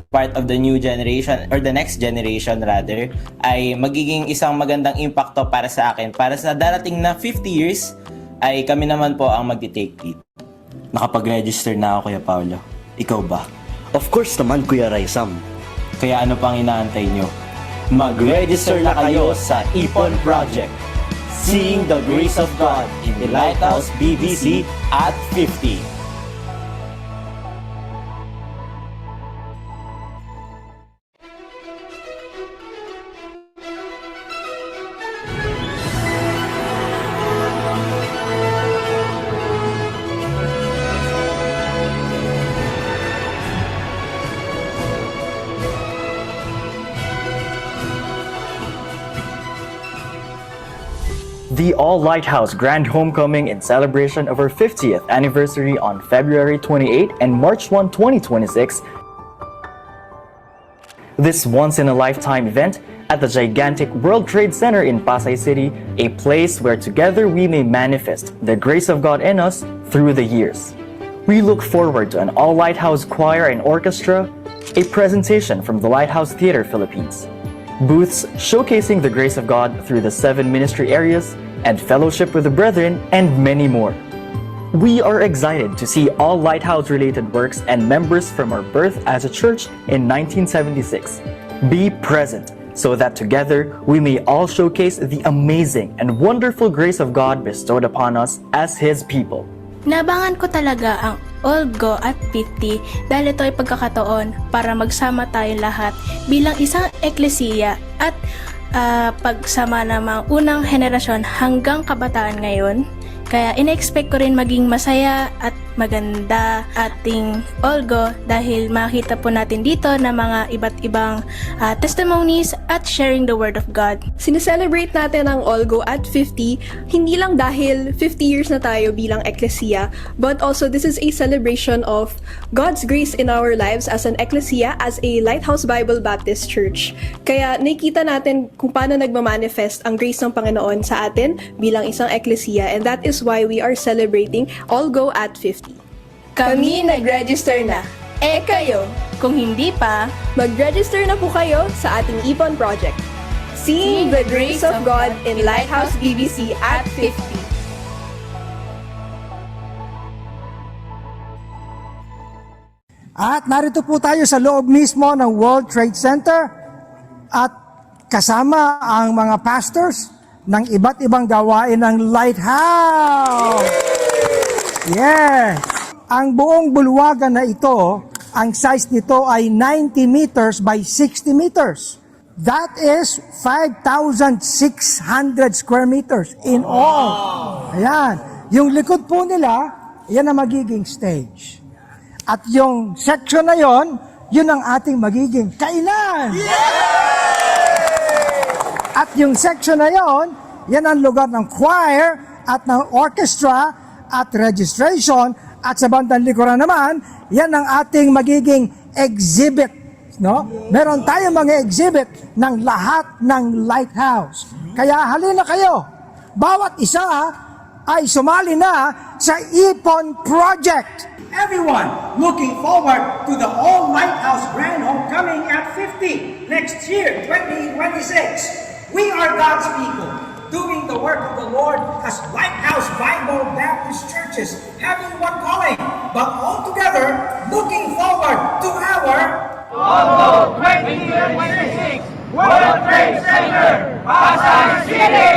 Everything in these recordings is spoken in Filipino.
part of the new generation or the next generation rather ay magiging isang magandang impacto para sa akin. Para sa darating na 50 years ay kami naman po ang magti-take lead. Nakapag-register na ako, Kuya Paolo. Ikaw ba? Of course naman, Kuya Raisam. Kaya ano pang inaantay nyo? Mag-register na kayo sa Ipon Project. Seeing the Grace of God in the Lighthouse BBC at 50. The All Lighthouse Grand Homecoming in celebration of our 50th anniversary on February 28 and March 1, 2026. This once-in-a-lifetime event at the gigantic World Trade Center in Pasay City, a place where together we may manifest the grace of God in us through the years. We look forward to an All Lighthouse choir and orchestra, a presentation from the Lighthouse Theater Philippines, booths showcasing the grace of God through the 7 ministry areas, and fellowship with the brethren, and many more. We are excited to see all Lighthouse-related works and members from our birth as a church in 1976 be present so that together we may all showcase the amazing and wonderful grace of God bestowed upon us as His people. Nabangan ko talaga ang All Go at 50 dahil ito ay pagkakataon para magsama tayong lahat bilang isang eklesiya at pagsama ng mga unang henerasyon hanggang kabataan ngayon. Kaya ina-expect ko rin maging masaya at maganda ating All Go dahil makita po natin dito na mga iba't ibang testimonies at sharing the Word of God. Sineselebrate natin ang All Go at 50, hindi lang dahil 50 years na tayo bilang eklesiya, but also this is a celebration of God's grace in our lives as an eklesiya, as a Lighthouse Bible Baptist Church. Kaya nakikita natin kung paano nagmamanifest ang grace ng Panginoon sa atin bilang isang eklesiya, and that is why we are celebrating All Go at 50. Kami nag-register na. Eh kayo, kung hindi pa, Mag-register na po kayo sa ating Ipon Project. Seeing the grace of God in Lighthouse BBC at 50. At narito po tayo sa loob mismo ng World Trade Center at kasama ang mga pastors ng iba't ibang gawain ng Lighthouse. Yes! Ang buong bulwagan na ito, ang size nito ay 90 meters by 60 meters. That is 5,600 square meters in all. Ayan. Yung likod po nila, yan ang magiging stage. At yung section na yon, yun ang ating magiging kainan. At yung section na yon, yan ang lugar ng choir at ng orchestra at registration. At sa bandang likuran naman, yan ang ating magiging exhibit. No? Meron tayong mga exhibit ng lahat ng Lighthouse. Kaya halina kayo. Bawat isa ay sumali na sa Ipon Project. Everyone looking forward to the All Lighthouse Grand Homecoming at 50 next year, 2026. We are God's people, doing the work of the Lord as Lighthouse Bible Baptist churches, having one calling, but all together looking forward to our All 2026 World Trade Center, Pasay City!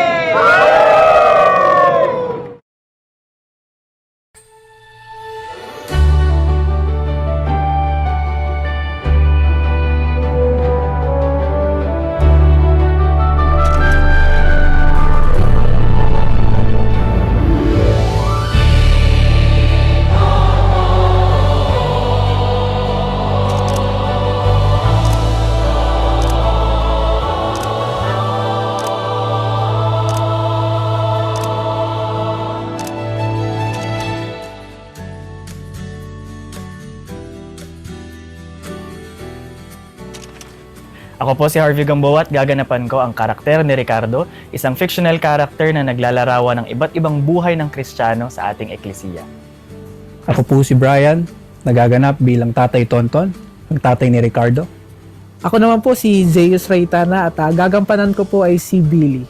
Ako po si Harvey Gamboa at gaganapan ko ang karakter ni Ricardo, isang fictional character na naglalarawan ng iba't ibang buhay ng Kristiyano sa ating eklesiya. Ako po si Brian, nagaganap bilang Tatay Tonton, ng tatay ni Ricardo. Ako naman po si Zeus Raytana at gagampanan ko po ay si Billy.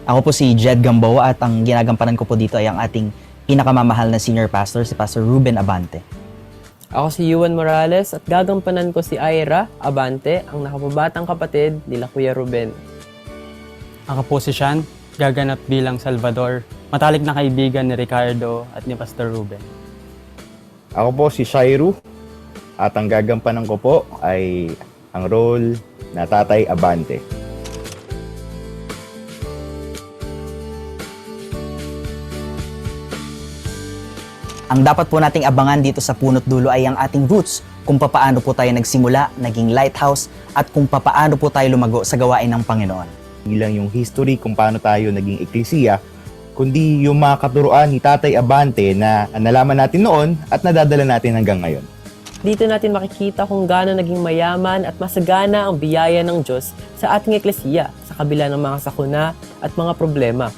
Ako po si Jed Gamboa at ang ginagampanan ko po dito ay ang ating pinakamamahal na senior pastor, si Pastor Ruben Abante. Ako si Yuan Morales at gagampanan ko si Ira Abante, ang nakababatang kapatid nila Kuya Ruben. Ako po si Sean, gaganap bilang Salvador, matalik na kaibigan ni Ricardo at ni Pastor Ruben. Ako po si Shairu at ang gagampanan ko po ay ang role na Tatay Abante. Ang dapat po nating abangan dito sa Punot Dulo ay ang ating roots, kung papaano po tayo nagsimula, naging lighthouse, at kung papaano po tayo lumago sa gawain ng Panginoon. Hindi lang yung history kung paano tayo naging eklesiya, kundi yung mga katuruan ni Tatay Abante na nalaman natin noon at nadadala natin hanggang ngayon. Dito natin makikita kung gaano naging mayaman at masagana ang biyaya ng Diyos sa ating eklesiya sa kabila ng mga sakuna at mga problema.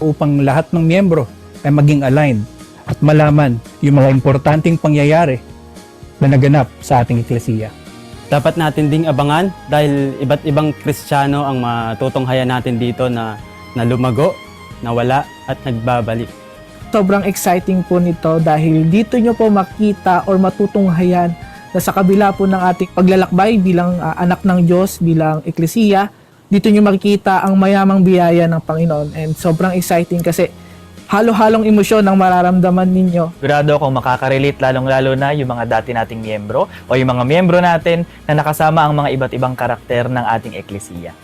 Upang lahat ng miyembro ay maging aligned at malaman yung mga importanteng pangyayari na naganap sa ating eklesiya. Dapat natin ding abangan dahil iba't ibang Kristiyano ang matutunghayan natin dito na lumago, nawala at nagbabalik. Sobrang exciting po nito dahil dito nyo po makita or matutunghayan na sa kabila po ng ating paglalakbay bilang anak ng Diyos, bilang eklesiya, dito nyo makikita ang mayamang biyaya ng Panginoon. And sobrang exciting kasi halo-halong emosyon ang mararamdaman ninyo. Sigurado akong makaka-relate lalong-lalo na yung mga dati nating miyembro o yung mga miyembro natin na nakasama ang mga iba't ibang karakter ng ating eklesiya.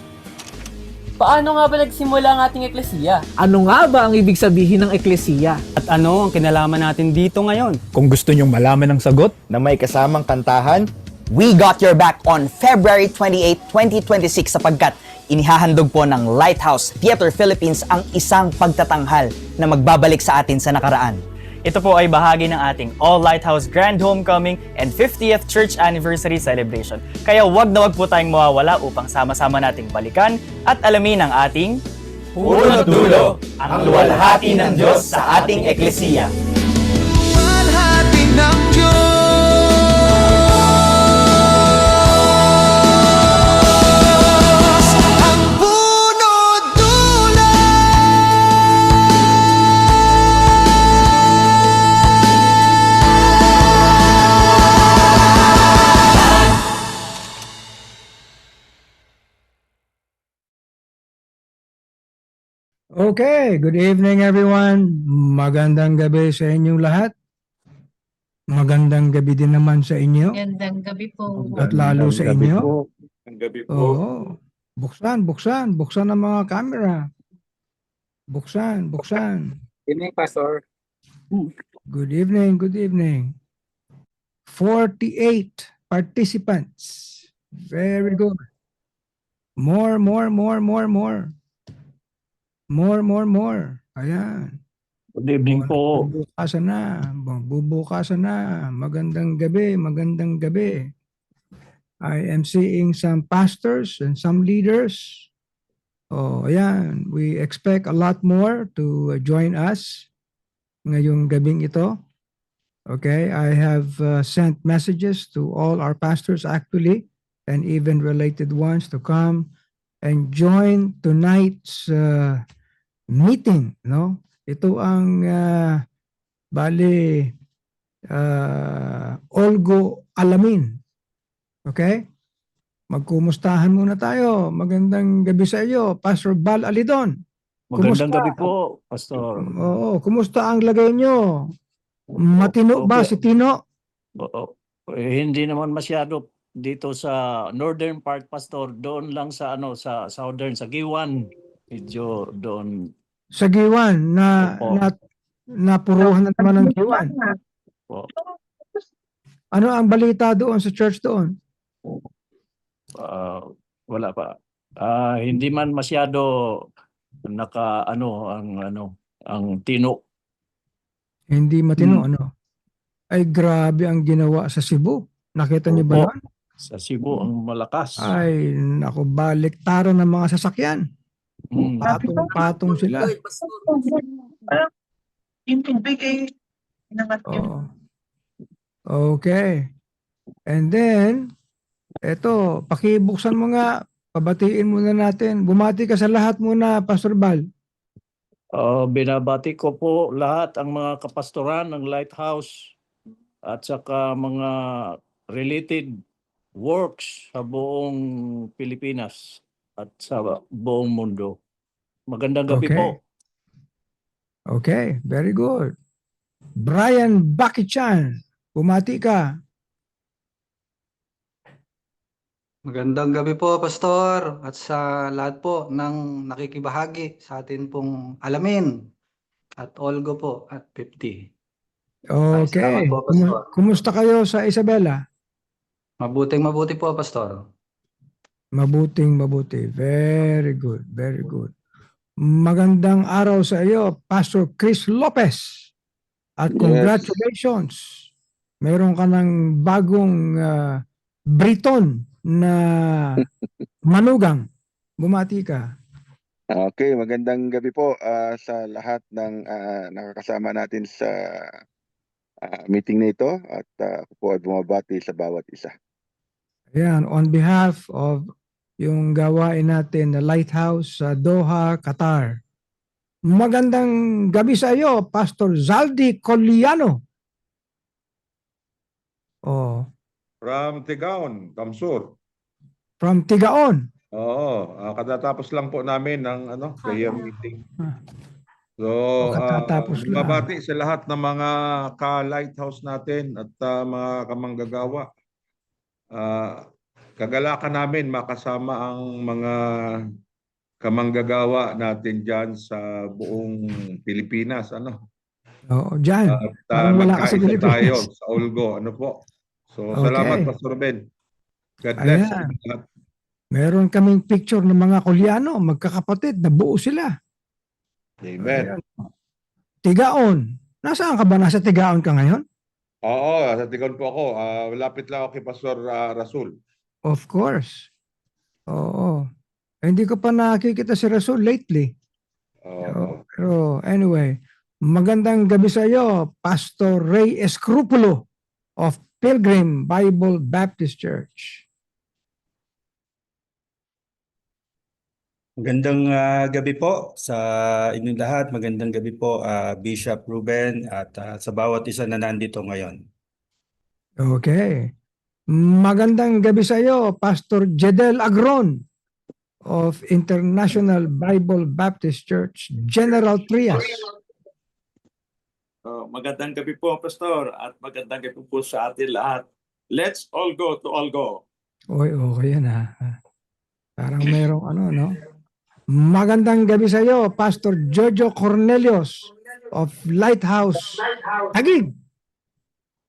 Paano nga ba nagsimula ang ating eklesiya? Ano nga ba ang ibig sabihin ng eklesiya? At ano ang kinalaman natin dito ngayon? Kung gusto nyong malaman ng sagot, Na may kasamang kantahan, We got your back on February 28, 2026 sapagkat inihahandog po ng Lighthouse Theater Philippines ang isang pagtatanghal na magbabalik sa atin sa nakaraan. Ito po ay bahagi ng ating All Lighthouse Grand Homecoming and 50th Church Anniversary Celebration. Kaya wag na wag po tayong mawawala upang sama-sama nating balikan at alamin ang ating Punot Dulo, ang luwalhati ng Diyos sa ating eklesiya. Luwalhati ng Diyos. Ang Punot Dulo. Okay, good evening everyone. Magandang gabi sa inyong lahat. Magandang gabi din naman sa inyo. Magandang gabi po. At lalo sa inyo. Ang gabi Oo. Buksan ang mga camera. Buksan. Evening, Pastor. Good evening. 48 participants. Very good. More. Ayan. good evening po. Bubukasan na. Magandang gabi. I am seeing some pastors and some leaders. Oh, ayan. We expect a lot more to join us ngayong gabing ito. Okay, I have sent messages to all our pastors actually, and even related ones to come and join tonight's meeting, no? Ito ang Olgo Alamin. Okay? Magkumustahan muna tayo. Magandang gabi sa iyo, Pastor Bal Alidon. Magandang gabi po, Pastor. Oo, kumusta ang lagay nyo? Matino ba si Tino? Hindi naman masyado dito sa northern part, Pastor. Doon lang sa sa southern, sa Giwan. Medyo doon. Sa Giwan napuruhan na naman ng Giwan. Ano ang balita doon sa church doon? Wala pa. Hindi man masyado ang tino. Hindi matino, ano? Ay, grabe ang ginawa sa Cebu. Nakita niyo ba yun? Sa Cebu, ang malakas. Ay, naku, baliktaran ng mga sasakyan. Patong-patong sila. Yung tubig ay Oo. Okay. And then, eto, pakibuksan mo nga, pabatiin muna natin. Bumati ka sa lahat muna, Pastor Bal. Binabati ko po lahat ang mga kapastoran ng Lighthouse at saka mga related works sa buong Pilipinas at sa buong mundo. Magandang gabi Okay. po. Okay, very good. Brian Bakichan, bumati ka. Magandang gabi po, Pastor, at sa lahat po ng nakikibahagi sa atin pong alamin at Olgo po at 50. Salamat Okay. po, Pastor. Kumusta kayo sa Isabela? Mabuting po, Pastor. Mabuti. Very good, very good. Magandang araw sa iyo, Pastor Chris Lopez. At congratulations. Meron ka ng bagong Briton na manugang. Bumati ka. Okay, magandang gabi po sa lahat ng nakakasama natin sa meeting na ito at ako po ay bumabati sa bawat isa. Ayan, on behalf of yung gawain natin na Lighthouse sa Doha, Qatar. Magandang gabi sa iyo, Pastor Zaldi Coliano. Oh, From Tigaon, Kamsur. from Tigaon. Oo, katatapos lang po namin ng prayer meeting. So, Katatapos lang. mabati sa lahat ng mga ka-lighthouse natin at mga kamanggagawa. Kagalakan namin makasama ang mga kamanggagawa natin dyan sa buong Pilipinas. Oo, dyan. At Parang wala ka sa magkaisa tayo Pilipinas. sa Olgo. Po? So, Okay. salamat, Pastor Ben. God bless. Ayan. Meron kaming picture ng mga Coliano, magkakapatid, na buo sila. Amen. Ayan. Tigaon. Nasaan ka ba? Nasa Tigaon ka ngayon? Oo, sa Tigaon po ako. Lapit lang ako kay Pastor Rasul. Of course. Oo. Hindi ko pa nakikita si Rasul lately. Pero anyway, magandang gabi sa iyo, Pastor Ray Escrupulo of Pilgrim Bible Baptist Church. Magandang gabi po sa inyong lahat. Magandang gabi po, Bishop Ruben at sa bawat isa na nandito ngayon. Okay. Magandang gabi sa iyo, Pastor Jedel Agron of International Bible Baptist Church, General Trias. Magandang gabi po, Pastor, at magandang gabi po sa atin lahat. Let's all go to all go. Oy, okay yan ha. Parang mayroong no? Magandang gabi sa iyo, Pastor Jojo Cornelius of Lighthouse, Taguig.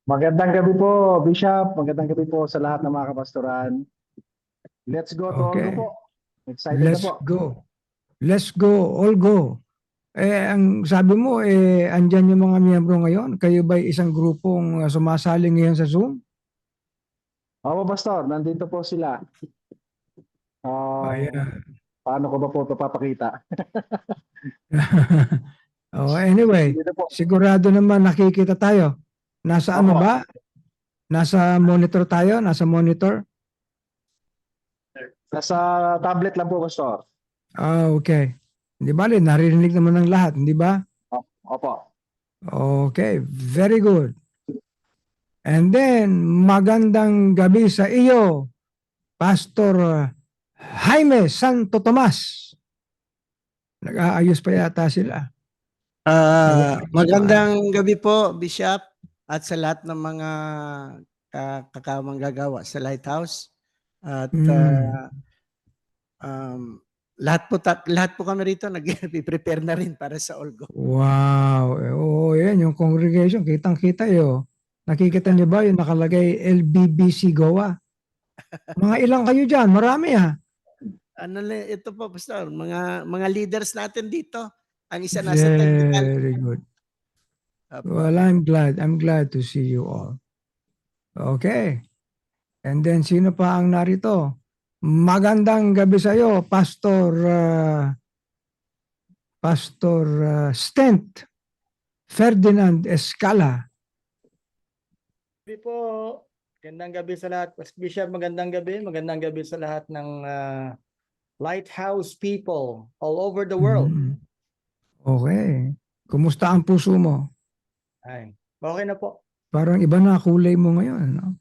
Magandang gabi po, Bishop. Magandang gabi po sa lahat ng mga kapastoran. Let's go to Okay. Olgo po. Excited Let's na po. go. Let's go, all go. Ang sabi mo, andyan yung mga miyembro ngayon. Kayo ba isang grupong sumasali ngayon sa Zoom? Opo, Pastor. Nandito po sila. Ayan. Paano ko ba po papakita? Anyway, sigurado naman nakikita tayo. Nasa ano Opo. ba? Nasa monitor tayo? Nasa monitor? Nasa tablet lang po, Pastor. Okay. Hindi ba? Naririnig naman ng lahat, hindi ba? Opo. Okay, very good. And then, magandang gabi sa iyo, Pastor Jaime Santo Tomas. Nag-aayos pa yata sila. Magandang gabi po, Bishop, at sa lahat ng mga kakamanggagawa sa Lighthouse. At lahat po kami rito nag-prepare na rin para sa Olgo. Wow. Oo, yan. Yung congregation, kitang-kita yun. Nakikita niyo ba yung nakalagay LBBC Goa? Mga ilang kayo dyan? Marami ha. Ito po, Pastor, mga leaders natin dito. Ang isa nasa technical. Very good. Well, I'm glad to see you all. Okay. And then, sino pa ang narito? Magandang gabi sa iyo, Pastor Stent Ferdinand Escala. Gabi po. Magandang gabi sa lahat. Bishop, magandang gabi. Magandang gabi sa lahat ng Lighthouse people all over the world. Okay. Kumusta ang puso mo? Ay, okay na po. Parang iba na kulay mo ngayon, no?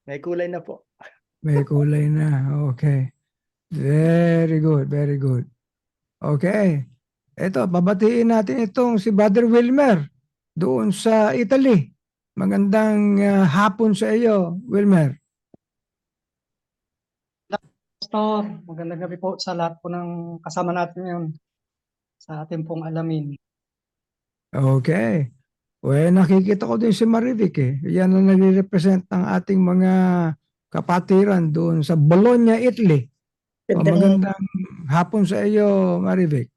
May kulay na po. May kulay na. Okay. Very good, very good. Okay. Ito, babatiin natin itong si Brother Wilmer doon sa Italy. Magandang hapon sa iyo, Wilmer. Pastor, magandang gabi po sa lahat po ng kasama natin ngayon sa ating pong alamin. Okay. Well, nakikita ko din si Marivic eh. Yan ang nagre-represent ng ating mga kapatiran doon sa Bologna, Italy. Magandang hapon sa iyo, Marivic.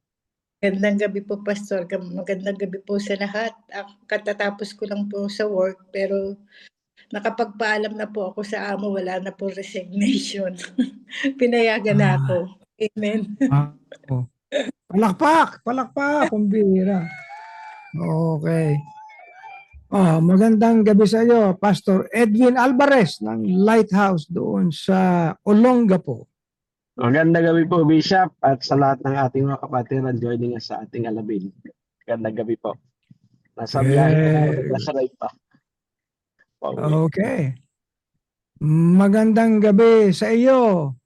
Magandang gabi po, Pastor. Magandang gabi po sa lahat. Katatapos ko lang po sa work, pero nakapagpaalam na po ako sa amo, wala na po resignation. Pinayagan na ako. Amen. Palakpak! Palakpak! Kumbira. Okay. Magandang gabi sa iyo, Pastor Edwin Alvarez ng Lighthouse doon sa Olongapo. Magandang gabi po, Bishop, at sa lahat ng ating mga kapatiran joining us sa ating alamin. Magandang gabi po. Nasa biyahe, nasa ride pa. Okay. Magandang gabi sa iyo.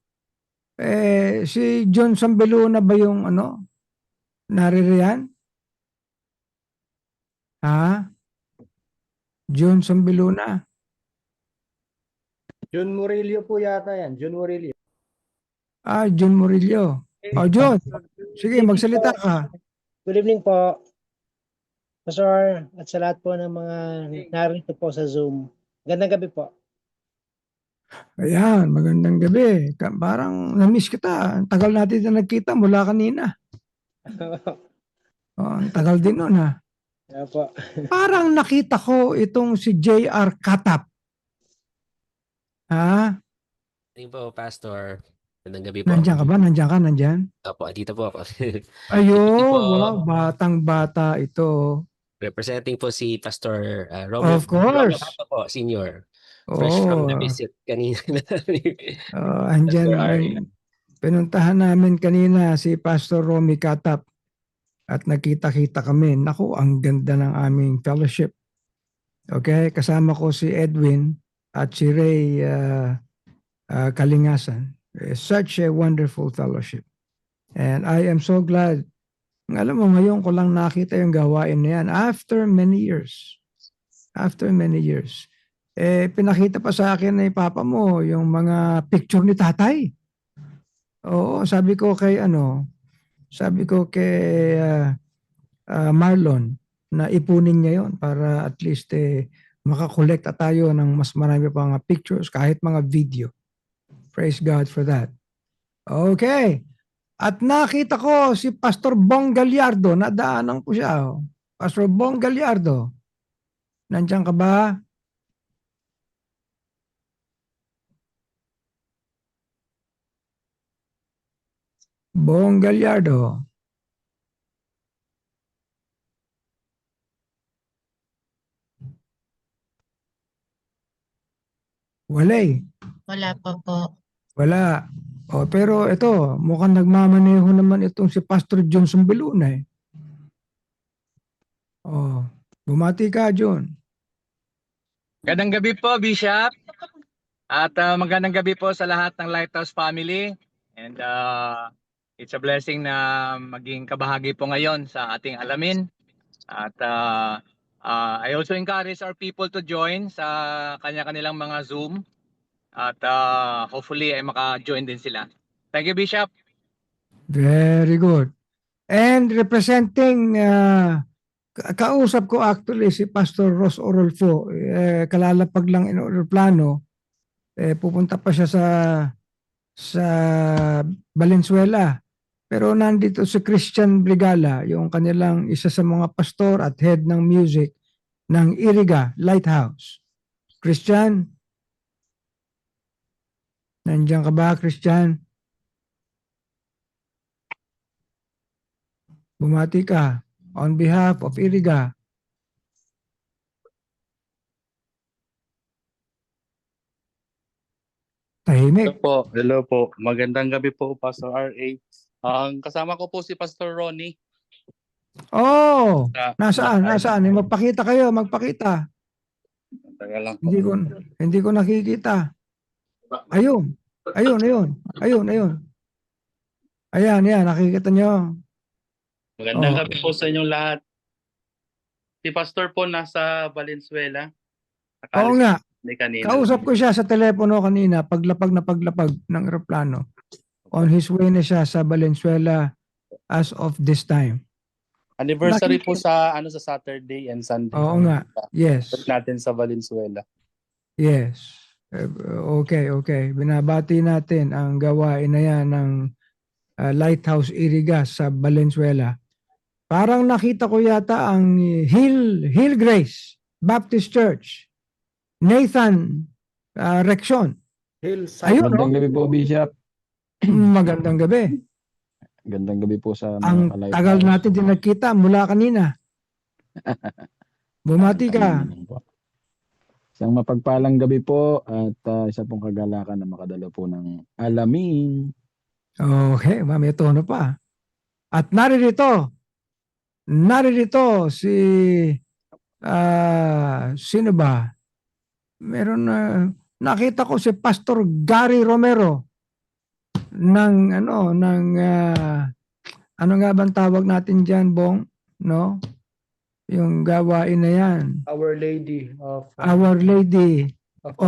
Si John Sambeluna ba yung naririyan? Ha? John Sambeluna? John Murillo po yata yan. John Murillo. John Murillo. John. Sige, magsalita ka. Good evening po, Pastor, at sa lahat po ng mga narito po sa Zoom. Magandang gabi po. Ayan, magandang gabi. Parang na-miss kita. Ang tagal natin na nagkita mula kanina. Ang tagal din nun ha. Po. Parang nakita ko itong si J.R. Katap. Ha? Hindi po, Pastor. Magandang gabi po. Nandiyan ka ba? Nandiyan ka? Nandiyan? Opo, dito po ako. Ayun, wow, batang-bata ito. Representing po si Pastor Robert. Of course. Robert po, Senior. Fresh from the visit kanina. Andyan, pinuntahan namin kanina si Pastor Romy Katap at nakita-kita kami. Naku, ang ganda ng aming fellowship. Okay, kasama ko si Edwin at si Ray Kalingasan. Such a wonderful fellowship. And I am so glad. Alam mo, ngayon ko lang nakita yung gawain na yan after many years. After many years. Pinakita pa sa akin ni Papa mo yung mga picture ni tatay. Oo, sabi ko kay Marlon na ipunin niya yon para at least makakolekta tayo ng mas marami pa mga pictures kahit mga video. Praise God for that. Okay. At nakita ko si Pastor Bong Gallardo, nadaanan ko siya. Pastor Bong Gallardo, nandiyan ka ba? Bong Gallardo. Wala eh. Wala pa po. Wala. Pero ito, mukhang nagmamaneho naman itong si Pastor John Sambeluna eh. Bumati ka, John. Magandang gabi po, Bishop. At magandang gabi po sa lahat ng Lighthouse family. And it's a blessing na maging kabahagi po ngayon sa ating alamin. At I also encourage our people to join sa kanya-kanilang mga Zoom. At hopefully ay maka-join din sila. Thank you, Bishop. Very good. And representing, kausap ko actually si Pastor Ross Orolfo. Kalalapag lang in aeroplano. Pupunta pa siya sa Valenzuela. Pero nandito si Christian Brigala, yung kanilang isa sa mga pastor at head ng music ng Iriga Lighthouse. Christian, nandiyan ka ba, Christian? Bumati ka on behalf of Iriga. Tahimik. Hello po. Magandang gabi po, Pastor R.A. Ang kasama ko po si Pastor Ronnie. Oh, nasaan? Nasa- Nasaan? Magpakita kayo, magpakita. Taga lang po. Hindi ko nakikita. Ayun. Ayun. Ayan, nakikita nyo. Magandang Oh. gabi po sa inyong lahat. Si Pastor po nasa Valenzuela. Oo nga. Ni kanina. Kausap ko siya sa telepono kanina, paglapag ng eroplano. On his way na siya sa Valenzuela as of this time. Anniversary po sa Saturday and Sunday. Oo nga. Yes. Trip natin sa Valenzuela. Yes. Okay. Binabati natin ang gawain na yan ng Lighthouse Irigas sa Valenzuela. Parang nakita ko yata ang Hill Grace Baptist Church. Nathan Rexon. Ayun, Magandang gabi po, Bishop. Magandang gabi. Magandang gabi po sa Ang mga tagal natin din nagkita mula kanina. Bumati ka. Isang mapagpalang gabi po at isa pong kagalakan na makadalo po ng alamin. Okay, may tono pa. At naririto si sino ba? Meron nakita ko si Pastor Gary Romero ng ano nga bang tawag natin diyan, Bong, no? Yung gawain na yan. Our Lady of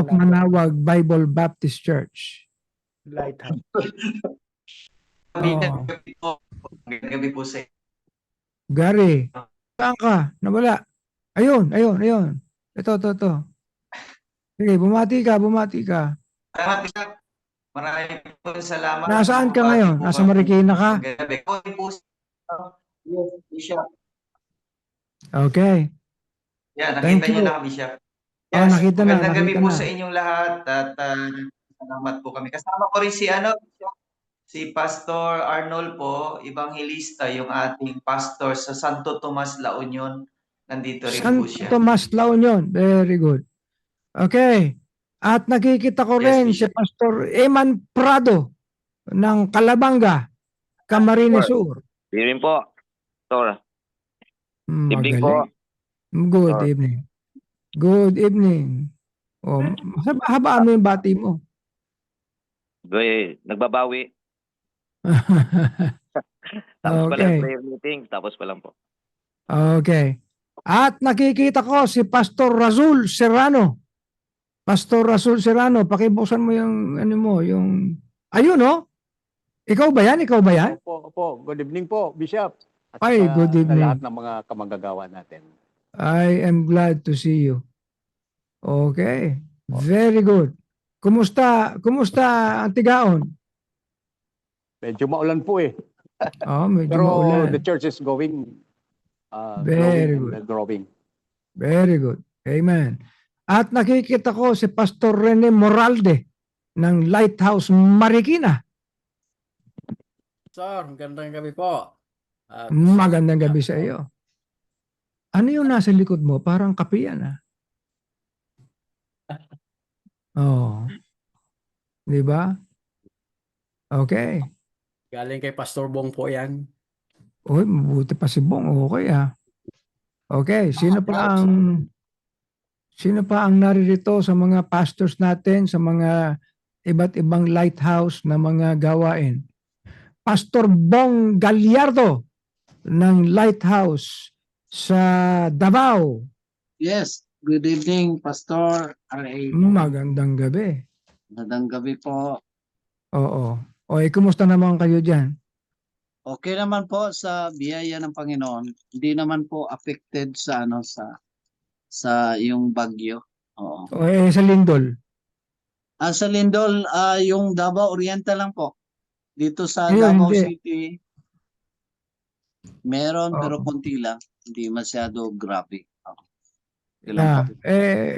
Manawag Bible Baptist Church. Lighthouse. Magandang gabi po sa Gary, saan ka? Nawala. Ayun. Ito. Sige, bumati ka. Maraming po salamat. Nasaan ka ngayon? Nasa Marikina ka? Gabi po Yes, Bishop. Okay. Yan, Thank nakita niyo you. na, Bishop. Oh, nakita na. Magandang gabi nakita po na. sa inyong lahat at salamat po kami. Kasama ko rin si Pastor Arnold po, Evangelista, yung ating pastor sa Santo Tomas, La Union. Nandito rin po siya. Santo Tomas La Union. Very good. Okay. At nakikita ko rin si Pastor Eman Prado ng Calabanga, Camarines Sur. Evening po, Pastor. Evening Magaling. po. Good evening. Good evening. Oh, habaan mo yung bati mo. Nagbabawi. Tapos pa lang Okay. prayer meeting, tapos pa lang po. Okay. At nakikita ko si Pastor Razul Serrano. Pastor Razul Serrano, pakibuksan mo yung ayun, no? Ikaw ba yan? Opo. Good evening po, Bishop. At Ay, good sa evening. lahat ng mga kamanggagawa natin. I am glad to see you. Okay. Very good. Kumusta ang Tigaon? Medyo maulan po eh. Medyo Pero maulan. the church is going Very growing. Very good. Amen. At nakikita ko si Pastor Rene Moralde ng Lighthouse Marikina. Sir, magandang gabi po. Magandang gabi sa iyo. Ano yung nasa likod mo? Parang kape yan, ah. Oh. Di ba? Okay. Galing kay Pastor Bong po yan. Uy, mabuti pa si Bong. Okay, ah. Okay, sino pa ang naririto sa mga pastors natin, sa mga iba't ibang lighthouse na mga gawain? Pastor Bong Gallardo ng Lighthouse sa Davao. Yes, good evening, Pastor R.A. Magandang gabi. Magandang gabi po. Oo. Kumusta naman kayo dyan? Okay naman po sa biyaya ng Panginoon. Hindi naman po affected sa sa yung bagyo. Oo. Sa Lindol? Sa Lindol, yung Davao Oriental lang po. Dito sa Ayun, Davao hindi. City, meron pero konti lang. Hindi masyado grabe.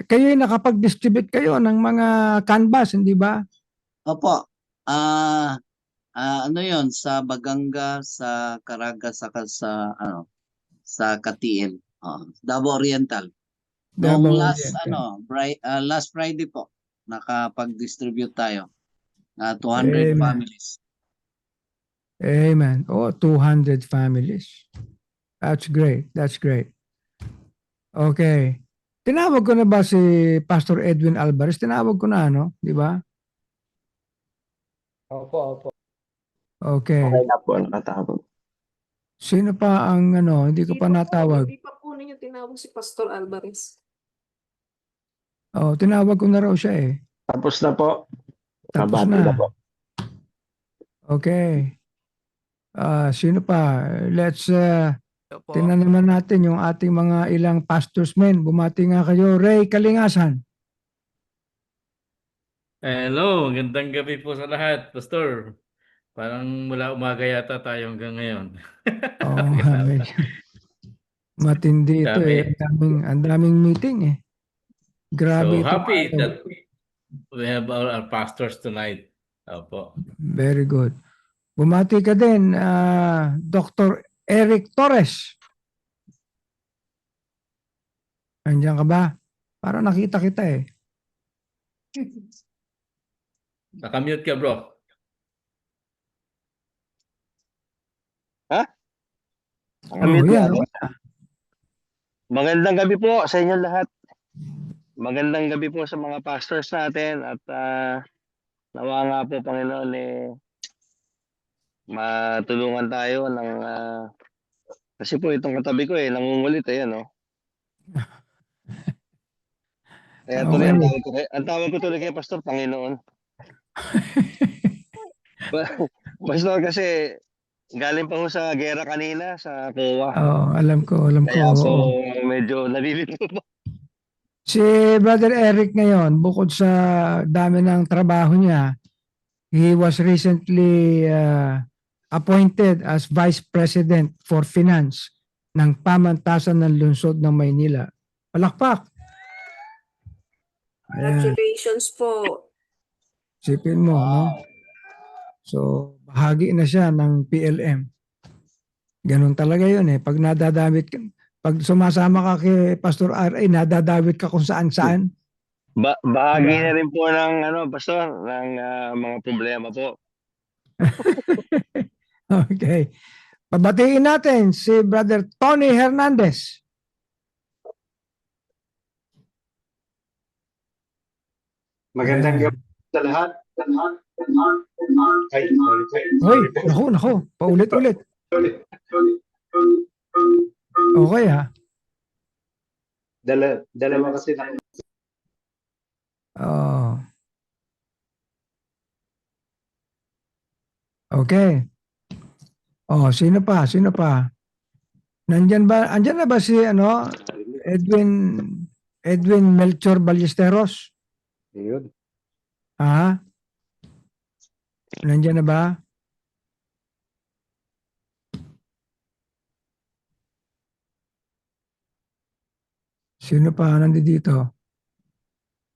Kayo nakapag-distribute kayo ng mga canvas, hindi ba? Opo. Ano yon sa Baganga, sa Caraga, saka sa Katiil. Davao Oriental. Davao Noong last Oriental. last Friday po nakapag-distribute tayo. 200 Amen. families. Amen. Oh, 200 families. That's great. That's great. Okay. Tinawag ko na ba si Pastor Edwin Alvarez? Tinawag ko na, ano? Di ba? Opo. Okay. Okay na po, nakatawag. Sino pa ang ano? Hindi ko pa natawag. Hindi pa po ninyo tinawag si Pastor Alvarez. Oh, tinawag ko na raw siya eh. Tapos na po. Tapos Nabati na. na po. Okay. Sino pa? Let's tingnan naman natin yung ating mga ilang pastors men. Bumati nga kayo. Ray Kalingasan. Hello, gandang gabi po sa lahat, Pastor. Parang mula umaga yata tayo hanggang ngayon. Oh, matindi ito eh. Ang daming meeting eh. Grabe So ito. happy that we have our pastors tonight. Opo. Very good. Bumati ka din, Dr. Eric Torres. Andiyan ka ba? Para nakita kita eh. Nakamute ka, bro. Ha? Oh, yeah. Magandang gabi po sa inyo lahat. Magandang gabi po sa mga pastors natin at nawa nga po, Panginoon, matulungan tayo ng kasi po itong katabi ko nangungulit no. Kaya tuloy ang tawag ko tuloy kay Pastor Panginoon. Pastor kasi galing pa ho sa gera kanina sa COA. Oh, alam ko. Kaya po medyo nalilito po. Si Brother Eric ngayon, bukod sa dami ng trabaho niya, he was recently appointed as Vice President for Finance ng Pamantasan ng Lungsod ng Maynila. Palakpak! Ayan. Congratulations po. Sipin mo, no? So, bahagi na siya ng PLM. Ganun talaga yun eh. Pag nadadamit ka, pag sumasama ka kay Pastor R.A., nadadawit ka kung saan-saan. Bahagi na rin po ng Pastor, ng mga problema po. Okay. Pabatiin natin si Brother Tony Hernandez. Magandang gabi sa lahat. Ay, Hoy, nako. Paulit-ulit. Okay ha. Dalawa kasi na. Oh. Okay. Oh, sino pa? Andyan na ba si Edwin Melchor Ballesteros? Ayun. Ha? Nandyan na ba? Sino pa nandito?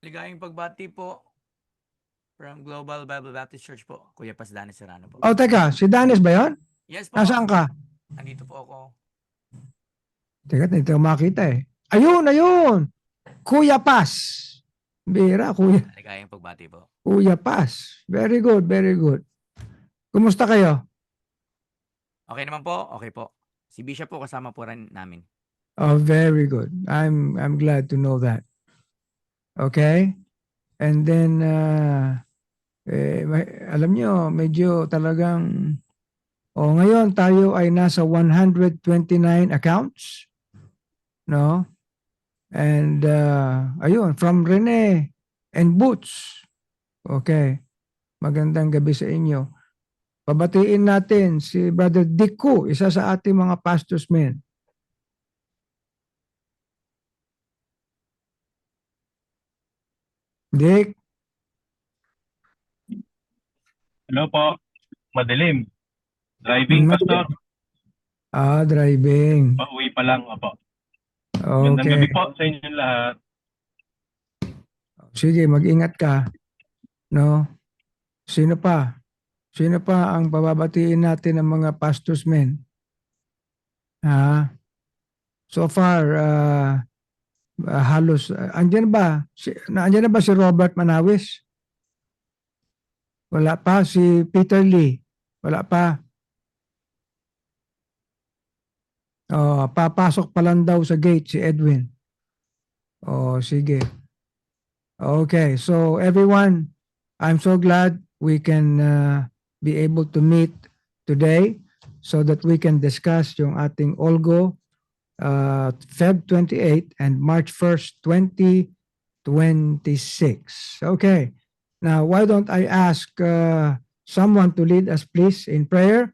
Ligayang pagbati po from Global Bible Baptist Church po. Kuya Pasdanes Serrano po. Oh, teka. Si Danes ba yun? Yes po. Nasaan ka? Nandito po ako. Teka, hindi ko makita eh. Ayun! Kuya Pas. Bira, Kuya. Ligayang pagbati po. Kuya Pas. Very good. Kumusta kayo? Okay naman po. Okay po. Si Bishop po kasama po rin namin. Oh, very good. I'm glad to know that. Okay? And then, alam nyo, medyo talagang, ngayon tayo ay nasa 129 accounts. No? And, ayun, from Rene and Boots. Okay. Magandang gabi sa inyo. Pabatiin natin si Brother Diku, isa sa ating mga pastors men. Dick? Hello po. Madilim. Driving, Pastor. Driving. Pauwi pa lang, opo. Magandang Okay. gabi po sa inyo lahat. Sige, mag-ingat ka. No? Sino pa ang pababatiin natin ng mga pastors men? So far, halos, andyan na ba si Robert Manawis? Wala pa. Si Peter Lee. Wala pa. Papasok pa lang daw sa gate si Edwin. Sige. Okay, so everyone, I'm so glad we can be able to meet today so that we can discuss yung ating Olgo Feb 28 and March 1st, 2026. Okay, now why don't I ask someone to lead us please in prayer?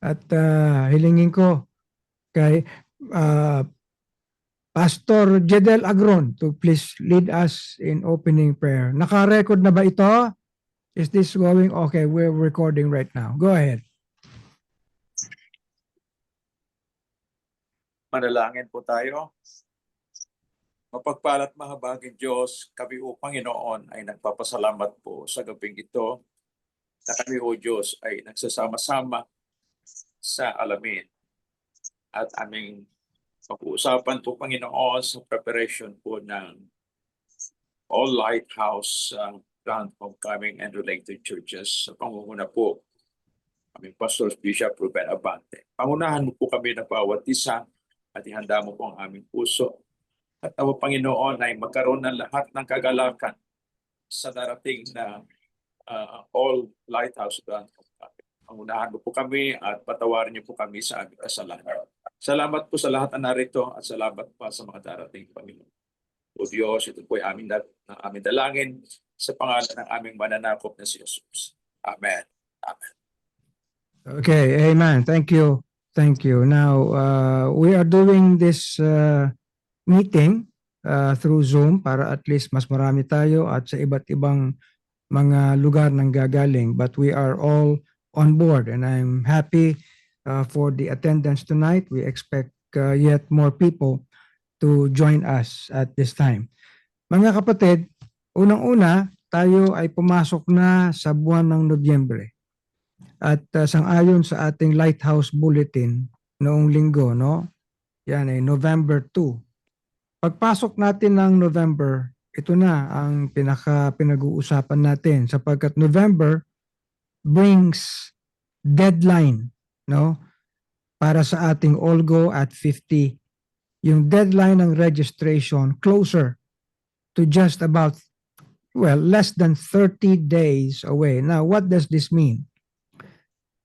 At hilingin ko kay Pastor Jedel Agron to please lead us in opening prayer. Naka-record na ba ito? Is this going? Okay, we're recording right now. Go ahead. Manalangin po tayo. Mapagpalat mahabagin Diyos, kami o Panginoon ay nagpapasalamat po sa gabing ito na kami o Diyos ay nagsasama-sama sa alamin. At aming pag-uusapan po Panginoon sa preparation po ng All Lighthouse Grand Homecoming and related churches sa pangunguna po aming Pastor Bishop Ruben Abante. Pangunahan mo po kami ng bawat isa at ihanda mo po ang aming puso. At ang Panginoon ay magkaroon ng lahat ng kagalakan sa darating na All Lighthouse Grand Homecoming. Pangunahan mo po kami at patawarin niyo po kami sa aming kasalanan. Salamat po sa lahat na narito at salamat pa sa mga darating Panginoon. O Diyos, ito po ay aming dalangin sa pangalan ng aming mananakop na si Jesus. Amen. Amen. Okay, amen. Thank you. Thank you. Now, we are doing this meeting through Zoom para at least mas marami tayo at sa iba't ibang mga lugar nang gagaling. But we are all on board and I'm happy for the attendance tonight. We expect yet more people to join us at this time. Mga kapatid, unang-una, tayo ay pumasok na sa buwan ng Nobyembre. At sang-ayon sa ating Lighthouse Bulletin noong linggo, no? Yan ay November 2. Pagpasok natin ng November, ito na ang pinag-uusapan natin sapagkat November brings deadline, no? Para sa ating Olgo at 50. Yung deadline ng registration closer to just about, less than 30 days away. Now, what does this mean?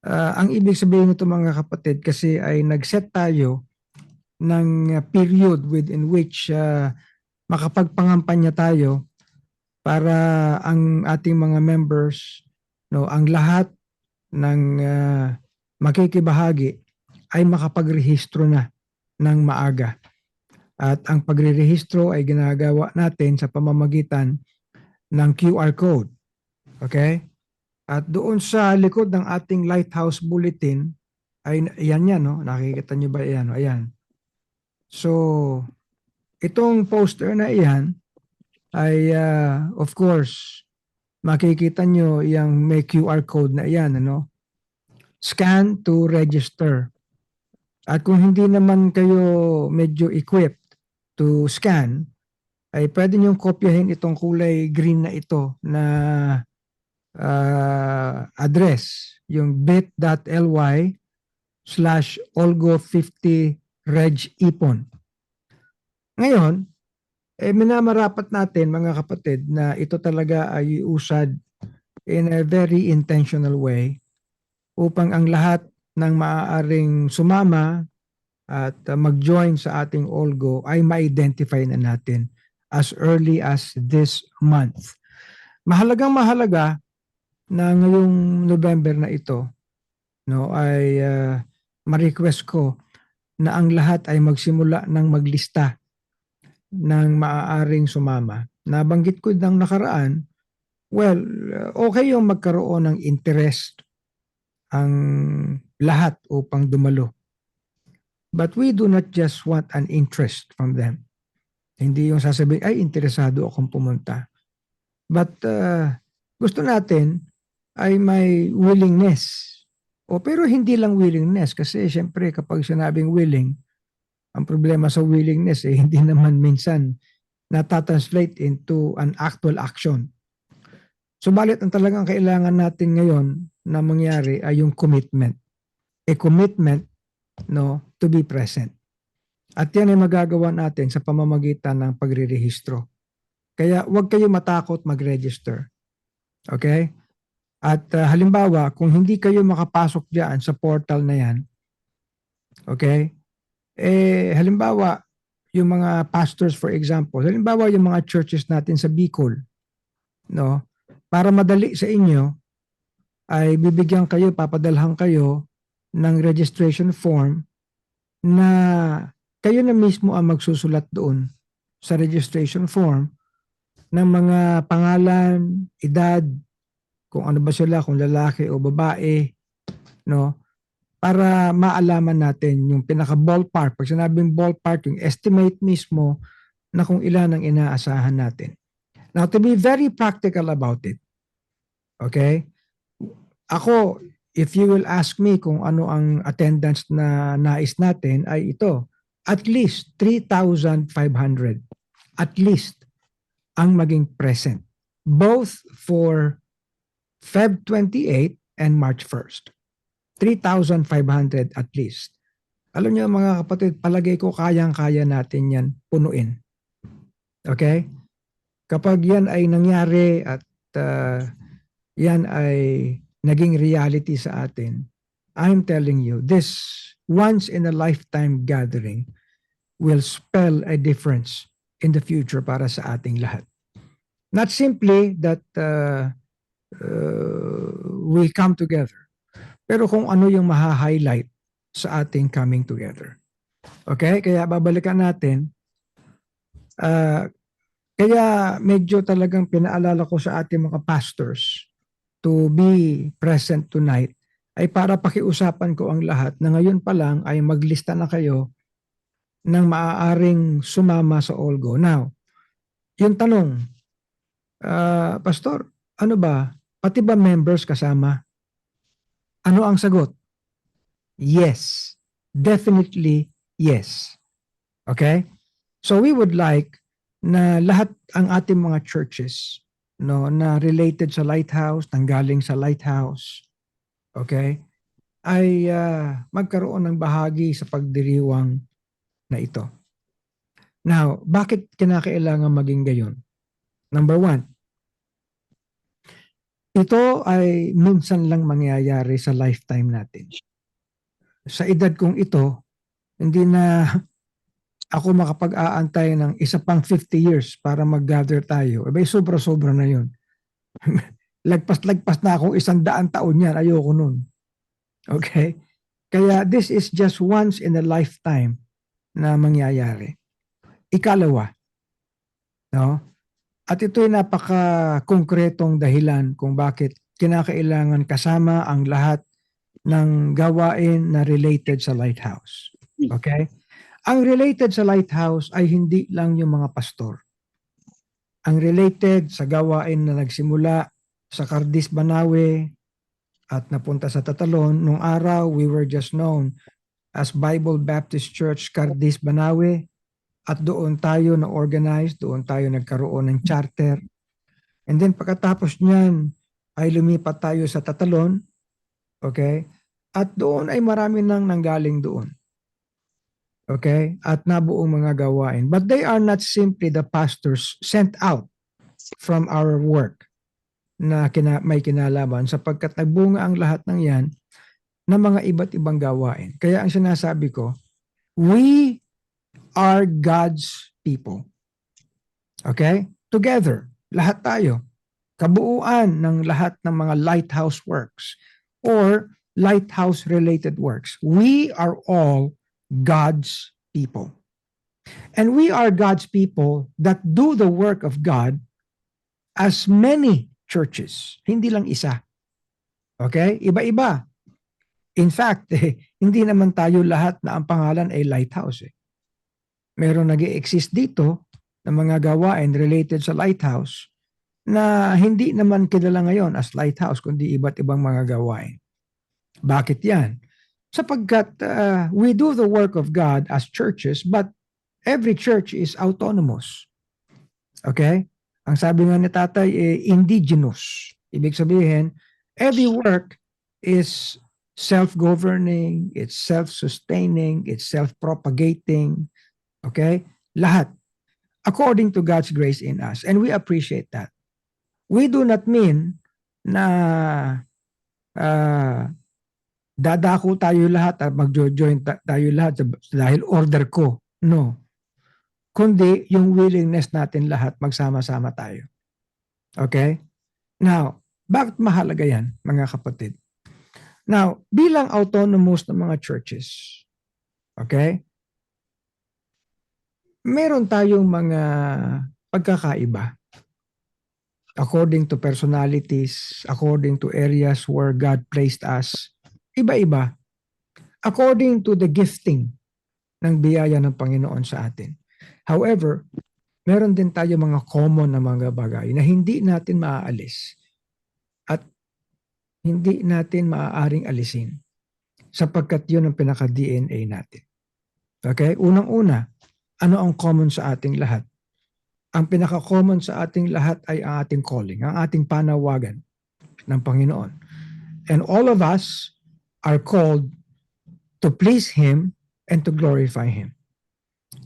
Ang ibig sabihin nito mga kapatid kasi ay nag-set tayo ng period within which makapagpangampanya tayo para ang ating mga members, no, ang lahat ng makikibahagi ay makapagrehistro na ng maaga. At ang pagrerehistro ay ginagawa natin sa pamamagitan ng QR code. Okay? At doon sa likod ng ating Lighthouse Bulletin, ay yan, no? Nakikita niyo ba yan? Ayan. So, itong poster na iyan ay, of course, makikita niyo yung may QR code na iyan, ano? Scan to register. At kung hindi naman kayo medyo equipped to scan, ay pwede niyong kopyahin itong kulay green na ito na address, yung bit.ly/olgo50regipon. Ngayon, minamarapat natin mga kapatid na ito talaga ay usad in a very intentional way upang ang lahat ng maaaring sumama at mag-join sa ating Olgo ay ma-identify na natin as early as this month. Mahalagang mahalaga na ngayong November na ito, no, ay ma-request ko na ang lahat ay magsimula ng maglista ng maaaring sumama. Nabanggit ko ng nakaraan, okay yung magkaroon ng interest ang lahat upang dumalo. But we do not just want an interest from them. Hindi yung sasabihin, ay, interesado akong pumunta. But gusto natin ay may willingness. Pero hindi lang willingness kasi syempre kapag sinabing willing, ang problema sa willingness hindi naman minsan natatranslate into an actual action. Subalit ang talagang kailangan natin ngayon na mangyari ay yung commitment. A commitment, no, to be present. At yan ay magagawa natin sa pamamagitan ng pagrerehistro. Kaya huwag kayo matakot mag-register. Okay? At halimbawa, kung hindi kayo makapasok diyan sa portal na yan, okay? Halimbawa, yung mga pastors, for example, halimbawa yung mga churches natin sa Bicol, no? Para madali sa inyo, ay bibigyan kayo, papadalhan kayo ng registration form na kayo na mismo ang magsusulat doon sa registration form ng mga pangalan, edad, kung ano ba sila, kung lalaki o babae, no? Para maalaman natin yung pinaka-ballpark. Pag sinabing ballpark, yung estimate mismo na kung ilan ang inaasahan natin. Now, to be very practical about it, okay? Ako, if you will ask me kung ano ang attendance na nais natin, ay ito, at least 3,500. At least ang maging present, both for Feb 28 and March 1st. 3,500 at least. Alam niyo mga kapatid, palagay ko kayang-kaya natin yan punuin. Okay? Kapag yan ay nangyari at yan ay naging reality sa atin, I'm telling you, this once in a lifetime gathering will spell a difference in the future para sa ating lahat. Not simply that we come together, pero kung ano yung maha-highlight sa ating coming together. Okay? Kaya babalikan natin. Kaya medyo talagang pinaalala ko sa ating mga pastors to be present tonight ay para pakiusapan ko ang lahat na ngayon pa lang ay maglista na kayo ng maaaring sumama sa Olgo. Now, yung tanong, Pastor, ano ba? Pati ba members kasama? Ano ang sagot? Yes. Definitely yes. Okay? So we would like na lahat ang ating mga churches, no, na related sa Lighthouse, nanggaling sa Lighthouse, okay, ay magkaroon ng bahagi sa pagdiriwang na ito. Now, bakit kinakailangan maging gayon? Number 1, ito ay minsan lang mangyayari sa lifetime natin. Sa edad kong ito, hindi na ako makapag-aantay ng isa pang 50 years para mag-gather tayo. Abay, sobra-sobra na yun. Lagpas-lagpas na akong 100 taon yan. Ayoko nun. Okay? Kaya this is just once in a lifetime na mangyayari. Ikalawa, no? At ito'y napaka-konkretong dahilan kung bakit kinakailangan kasama ang lahat ng gawain na related sa Lighthouse. Okay? Ang related sa Lighthouse ay hindi lang yung mga pastor. Ang related sa gawain na nagsimula sa Cardis Banawe at napunta sa Tatalon, nung araw we were just known as Bible Baptist Church Cardis Banawe. At doon tayo na-organize, doon tayo nagkaroon ng charter. And then pagkatapos niyan ay lumipat tayo sa Tatalon. Okay? At doon ay marami nang nanggaling doon. Okay? At nabuong mga gawain. But they are not simply the pastors sent out from our work na may kinalaman sapagkat nagbunga ang lahat ng yan ng mga iba't ibang gawain. Kaya ang sinasabi ko, we are God's people. Okay? Together, lahat tayo. Kabuuan ng lahat ng mga lighthouse works or lighthouse-related works. We are all God's people. And we are God's people that do the work of God as many churches. Hindi lang isa. Okay? Iba-iba. In fact, hindi naman tayo lahat na ang pangalan ay lighthouse. Meron nag-i-exist dito na mga gawain related sa Lighthouse na hindi naman kilala ngayon as Lighthouse kundi iba't ibang mga gawain. Bakit yan? Sapagkat we do the work of God as churches but every church is autonomous. Okay? Ang sabi nga ni Tatay, indigenous. Ibig sabihin, every work is self-governing, it's self-sustaining, it's self-propagating. Okay? Lahat. According to God's grace in us. And we appreciate that. We do not mean na dadako tayo lahat at mag-join tayo lahat dahil order ko. No. Kundi yung willingness natin lahat magsama-sama tayo. Okay? Now, bakit mahalaga yan, mga kapatid? Now, bilang autonomous ng mga churches, okay? Meron tayong mga pagkakaiba. According to personalities, according to areas where God placed us, iba-iba. According to the gifting ng biyaya ng Panginoon sa atin. However, meron din tayo mga common na mga bagay na hindi natin maaalis at hindi natin maaaring alisin sapagkat yun ang pinaka-DNA natin. Okay? Unang-una, ano ang common sa ating lahat? Ang pinaka-common sa ating lahat ay ang ating calling, ang ating panawagan ng Panginoon. And all of us are called to please Him and to glorify Him.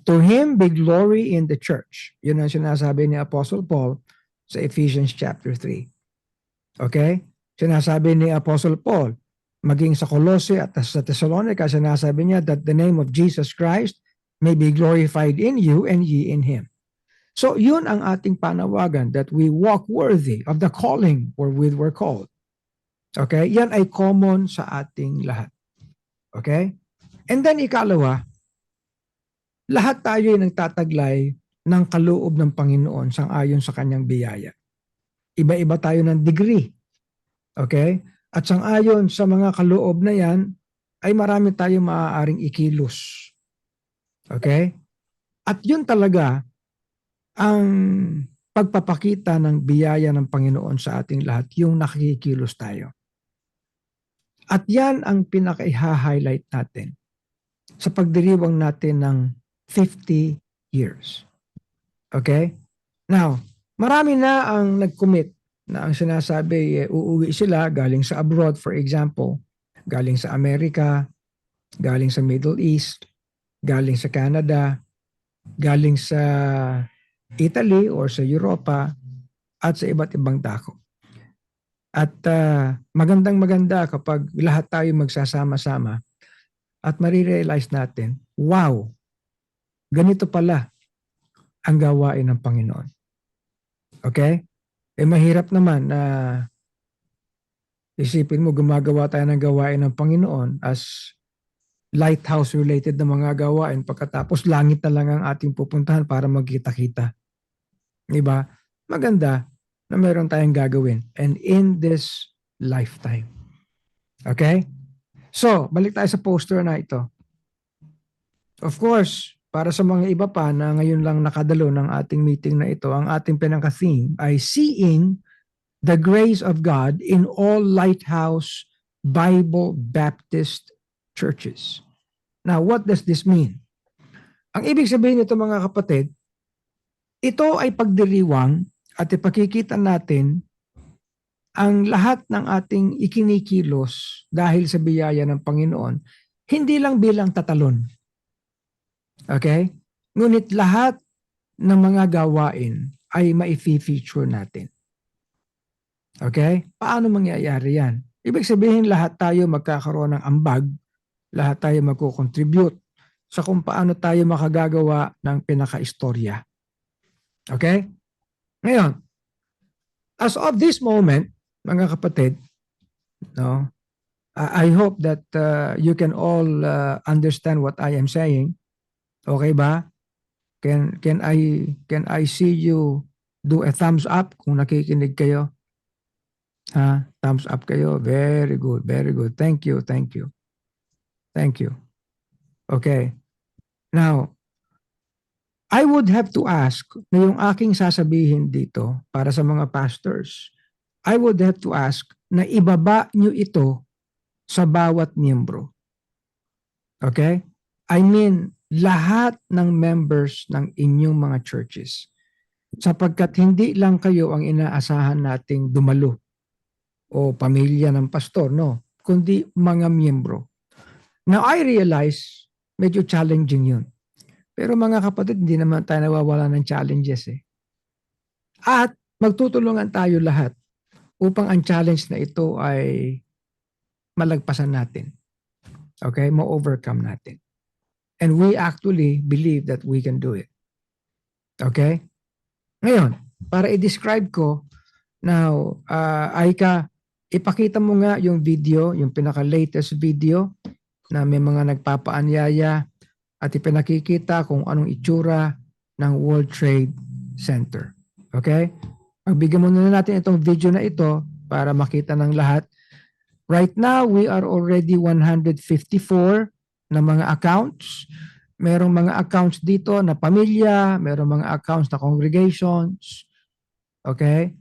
To Him be glory in the church. Yun ang sinasabi ni Apostle Paul sa Ephesians chapter 3. Okay? Sinasabi ni Apostle Paul, maging sa Colossae at sa Thessalonica, sinasabi niya that the name of Jesus Christ may be glorified in you and ye in Him. So yun ang ating panawagan, that we walk worthy of the calling wherewith we're called. Okay? Yan ay common sa ating lahat. Okay? And then ikalawa, lahat tayo ay nagtataglay ng kaloob ng Panginoon sang-ayon sa kanyang biyaya. Iba-iba tayo ng degree. Okay? At sang-ayon sa mga kaloob na yan, ay marami tayong maaaring ikilos. Okay? At yun talaga ang pagpapakita ng biyaya ng Panginoon sa ating lahat, yung nakikilos tayo. At yan ang pinaka-highlight natin sa pagdiriwang natin ng 50 years. Okay? Now, marami na ang nag-commit na ang sinasabi, uuwi sila galing sa abroad, for example, galing sa Amerika, galing sa Middle East, galing sa Canada, galing sa Italy or sa Europa, at sa iba't ibang dako. At magandang-maganda kapag lahat tayo magsasama-sama at marirealize natin, wow, ganito pala ang gawain ng Panginoon. Okay? Mahirap naman na isipin mo gumagawa tayo ng gawain ng Panginoon as lighthouse-related na mga gawain pagkatapos langit na lang ang ating pupuntahan para magkita-kita. Diba? Maganda na meron tayong gagawin and in this lifetime. Okay? So, balik tayo sa poster na ito. Of course, para sa mga iba pa na ngayon lang nakadalo ng ating meeting na ito, ang ating pinaka-theme ay Seeing the Grace of God in All Lighthouse Bible Baptist Churches. Now, what does this mean? Ang ibig sabihin nito, mga kapatid, ito ay pagdiriwang at ipakikita natin ang lahat ng ating ikinikilos dahil sa biyaya ng Panginoon, hindi lang bilang tatalon. Okay? Ngunit lahat ng mga gawain ay maifi-feature natin. Okay? Paano mangyayari yan? Ibig sabihin lahat tayo magkakaroon ng ambag, lahat tayo magko-contribute sa kung paano tayo makagagawa ng pinaka-istorya. Okay? Ngayon, as of this moment, mga kapatid, no, I hope that you can all understand what I am saying. Okay ba? Can I see you do a thumbs up kung nakikinig kayo? Thumbs up kayo. Very good, very good. Thank you, thank you. Thank you. Okay. Now, I would have to ask na yung aking sasabihin dito para sa mga pastors, I would have to ask na ibaba nyo ito sa bawat miyembro. Okay? I mean, lahat ng members ng inyong mga churches. Sapagkat hindi lang kayo ang inaasahan nating dumalo o pamilya ng pastor, no, kundi mga miyembro. Now, I realize medyo challenging yun. Pero mga kapatid, hindi naman tayo nawawala ng challenges eh. At magtutulungan tayo lahat upang ang challenge na ito ay malagpasan natin. Okay? Ma-overcome natin. And we actually believe that we can do it. Okay? Ngayon, para i-describe ko, now, Aika, ipakita mo nga yung video, yung pinaka-latest video na may mga nagpapaanyaya at ipinakikita kung anong itsura ng World Trade Center. Okay? Magbigyan muna natin itong video na ito para makita ng lahat. Right now, we are already 154 na mga accounts. Merong mga accounts dito na pamilya, merong mga accounts na congregations. Okay?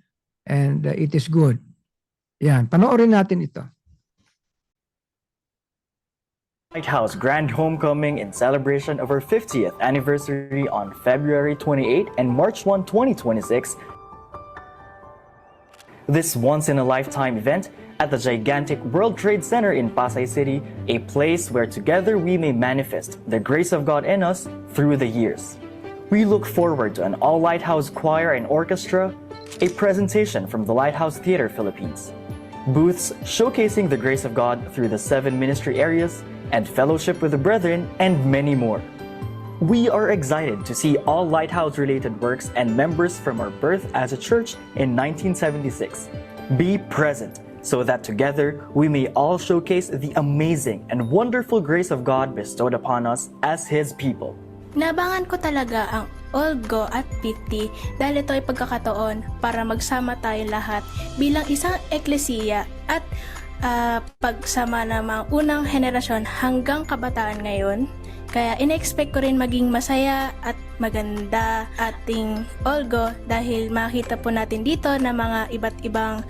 And it is good. Yan, panoorin natin ito. Lighthouse Grand Homecoming in celebration of our 50th anniversary on February 28 and March 1, 2026. This once-in-a-lifetime event at the gigantic World Trade Center in Pasay City, a place where together we may manifest the grace of God in us through the years. We look forward to an all-Lighthouse choir and orchestra, a presentation from the Lighthouse Theater Philippines, booths showcasing the grace of God through the 7 ministry areas, and fellowship with the brethren, and many more. We are excited to see all Lighthouse-related works and members from our birth as a church in 1976 be present so that together we may all showcase the amazing and wonderful grace of God bestowed upon us as His people. Nabangan ko talaga ang Olgo at 50 dahil ito ay pagkakataon para magsama tayo lahat bilang isang eklesiya at pagsama ng mga unang henerasyon hanggang kabataan ngayon. Kaya ina-expect ko rin maging masaya at maganda ating Olgo dahil makita po natin dito na mga iba't ibang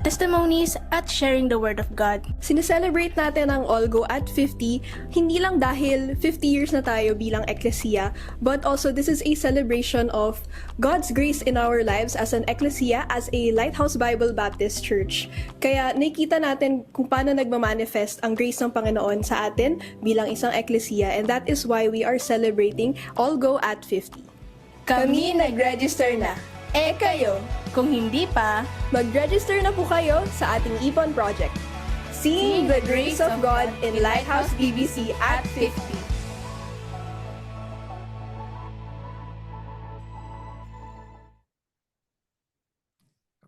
testimonies at sharing the Word of God. Sineselebrate natin ang Olgo at 50 hindi lang dahil 50 years na tayo bilang eklesiya, but also this is a celebration of God's grace in our lives as an eklesiya, as a Lighthouse Bible Baptist Church. Kaya nakikita natin kung paano nagmamanifest ang grace ng Panginoon sa atin bilang isang eklesiya, and that is why we are celebrating Olgo at 50. Kami nag-register na. Eh kayo, kung hindi pa, mag-register na po kayo sa ating Ipon Project. Seeing the grace of God in Lighthouse BBC at 50.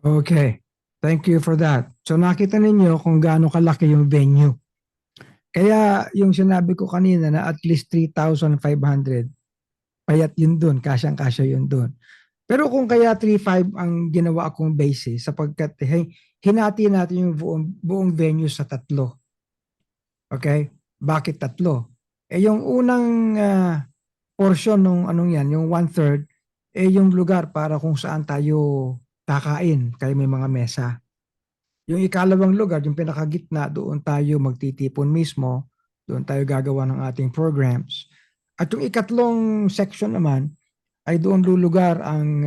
Okay. Thank you for that. So nakita ninyo kung gaano kalaki yung venue. Kaya yung sinabi ko kanina na at least 3,500, payat yun dun, kasyang-kasya yun dun. Pero kung kaya 3,500 ang ginawa akong basis sapagkat hinati natin yung buong venue sa 3. Okay? Bakit 3? Yung unang portion nung anong yan, yung 1/3, yung lugar para kung saan tayo kakain, kaya may mga mesa. Yung ikalawang lugar, yung pinakagitna, doon tayo magtitipon mismo, doon tayo gagawa ng ating programs. At yung ikatlong section naman, ay doon lulugar ang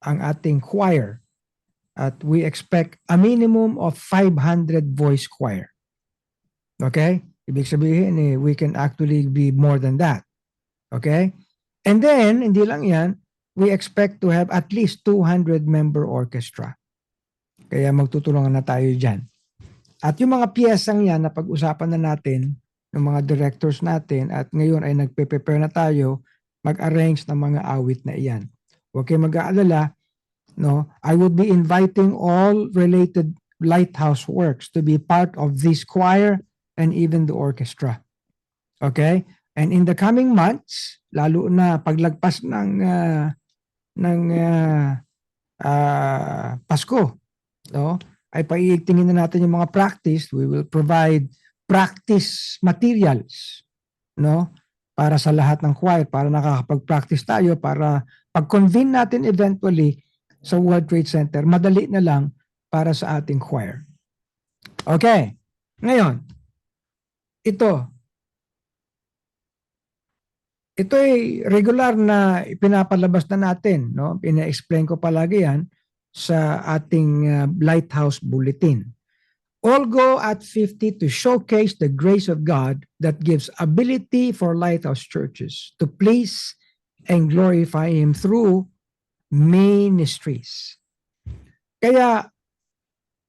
ating choir. At we expect a minimum of 500 voice choir. Okay? Ibig sabihin, we can actually be more than that. Okay? And then, hindi lang yan, we expect to have at least 200 member orchestra. Kaya magtutulungan na tayo dyan. At yung mga piyesang yan na pag-usapan na natin ng mga directors natin at ngayon ay nagpe-prepare na tayo mag-arrange ng mga awit na iyan. Huwag kayo mag-aalala, no? I would be inviting all related Lighthouse works to be part of this choir and even the orchestra. Okay? And in the coming months, lalo na paglagpas ng Pasko, no? Ay paiigtingin na natin yung mga practice. We will provide practice materials, no? Para sa lahat ng choir, para nakakapag-practice tayo, para pag-convene natin eventually sa World Trade Center, madali na lang para sa ating choir. Okay. Ngayon, ito ay regular na pinapalabas na natin, no? Pina-explain ko palagi yan sa ating Lighthouse Bulletin. All go at 50 to showcase the grace of God that gives ability for Lighthouse churches to please and glorify Him through ministries. Kaya,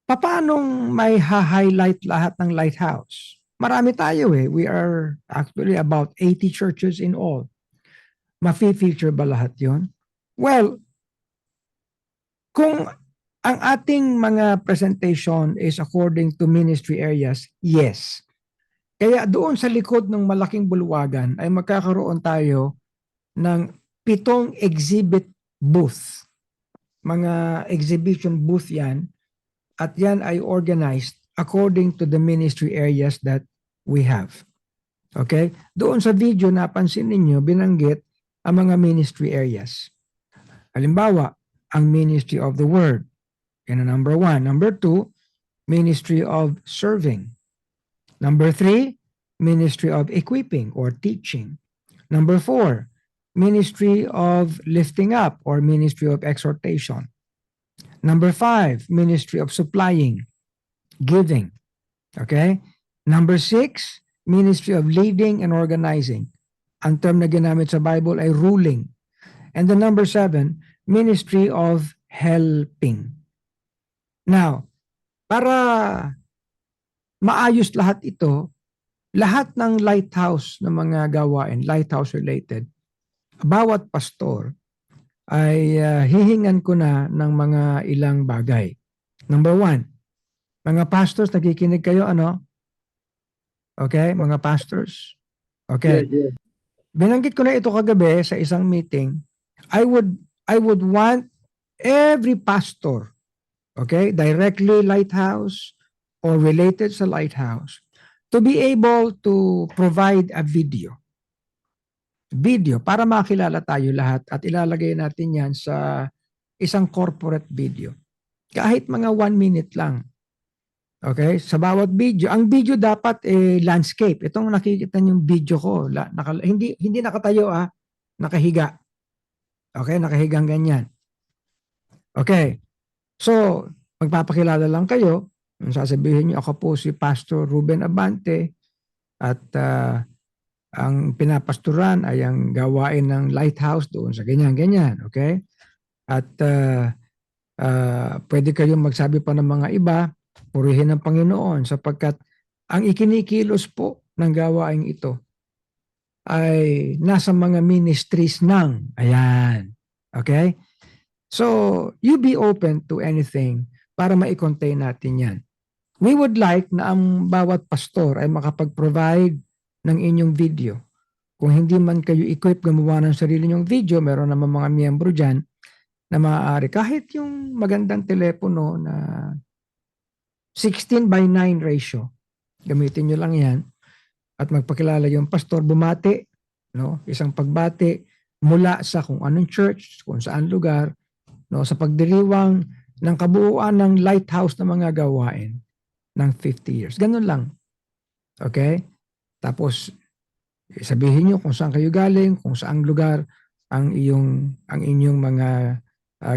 paanong may ha-highlight lahat ng Lighthouse? Marami tayo eh. We are actually about 80 churches in all. Mafi-feature ba lahat yon? Well, kung ang ating mga presentation is according to ministry areas, yes. Kaya doon sa likod ng malaking bulwagan ay magkakaroon tayo ng 7 exhibit booth. Mga exhibition booth yan. At yan ay organized according to the ministry areas that we have. Okay? Doon sa video napansin ninyo, binanggit ang mga ministry areas. Halimbawa, ang ministry of the word. Yan ang number 1. Number 2, ministry of serving. Number 3, ministry of equipping or teaching. Number 4, ministry of lifting up or ministry of exhortation. Number 5, ministry of supplying, giving. Okay? Number 6, ministry of leading and organizing. Ang term na ginamit sa Bible ay ruling. And the number 7, ministry of helping. Now, para maayos lahat ito, lahat ng lighthouse na mga gawain, lighthouse related, bawat pastor ay hihingan ko na ng mga ilang bagay. Number 1, mga pastors, nakikinig kayo, ano? Okay, mga pastors? Okay. Yeah. Binanggit ko na ito kagabi sa isang meeting. I would want every pastor, okay, directly lighthouse or related sa lighthouse, to be able to provide a video para makilala tayo lahat at ilalagay natin yan sa isang corporate video. Kahit mga 1 minute lang. Okay? Sa bawat video. Ang video dapat landscape. Itong nakikita yung video ko. Hindi nakatayo nakahiga. Okay? Nakahigang ganyan. Okay. So, magpapakilala lang kayo. Sasabihin niyo, ako po si Pastor Ruben Abante at ang pinapastoran ay ang gawain ng lighthouse doon sa ganyan-ganyan. Okay? At pwede kayong magsabi pa ng mga iba, purihin ng Panginoon sapagkat ang ikinikilos po ng gawain ito ay nasa mga ministries ng. Ayan. Okay? So, you be open to anything para ma-contain natin yan. We would like na ang bawat pastor ay makapag-provide ng inyong video. Kung hindi man kayo equip gumawa ng sarili nyong video, meron naman mga miyembro dyan na maaari. Kahit yung magandang telepono na 16:9 ratio, gamitin nyo lang yan at magpakilala yung pastor, bumati, no? Isang pagbati mula sa kung anong church, kung saan lugar, no? Sa pagdiriwang ng kabuuan ng lighthouse na mga gawain ng 50 years. Ganun lang. Okay? Tapos, sabihin nyo kung saan kayo galing, kung saan lugar ang inyong mga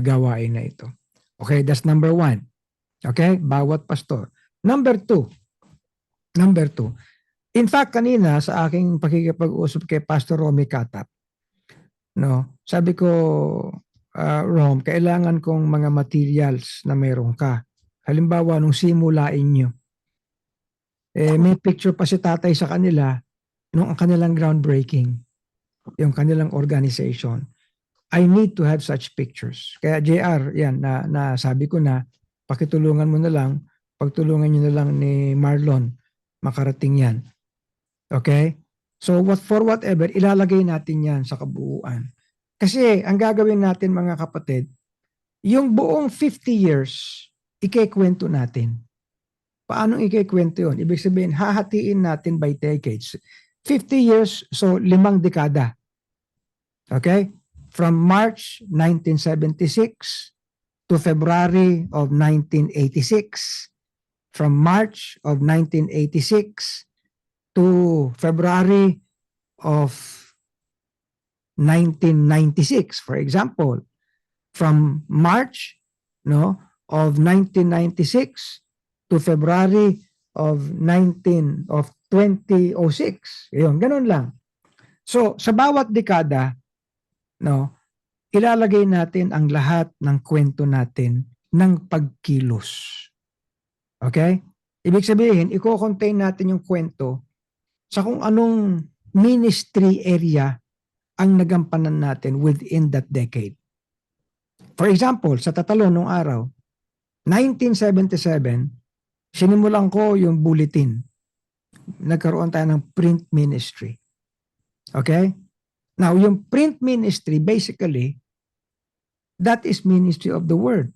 gawain na ito. Okay, that's number 1. Okay, bawat pastor. Number 2. In fact, kanina sa aking pakikipag-usap kay Pastor Romy Katap, no, sabi ko, Rom, kailangan kong mga materials na meron ka. Halimbawa, nung simulain nyo, may picture pa si tatay sa kanila nung ang kanilang groundbreaking, yung kanilang organization. I need to have such pictures. Kaya JR, yan, na sabi ko na, pakitulungan mo na lang, pagtulungan nyo na lang ni Marlon, makarating yan. Okay? So, for whatever, ilalagay natin yan sa kabuuan. Kasi, ang gagawin natin mga kapatid, yung buong 50 years, ikikwento natin. Paano ikikwento yun? Ibig sabihin, hahatiin natin by decades. 50 years, so 5 dekada. Okay? From March 1976 to February of 1986. From March of 1986 to February of 1996, for example. From March no, of 1996 to February of 2006. Ayun, ganun lang. So, sa bawat dekada, no, ilalagay natin ang lahat ng kwento natin ng pagkilos. Okay? Ibig sabihin, i-contain natin yung kwento sa kung anong ministry area ang nagampanan natin within that decade. For example, sa Tatalon nung araw, 1977, sinimulan ko yung bulletin. Nagkaroon tayo ng print ministry. Okay? Now, yung print ministry, basically, that is ministry of the word.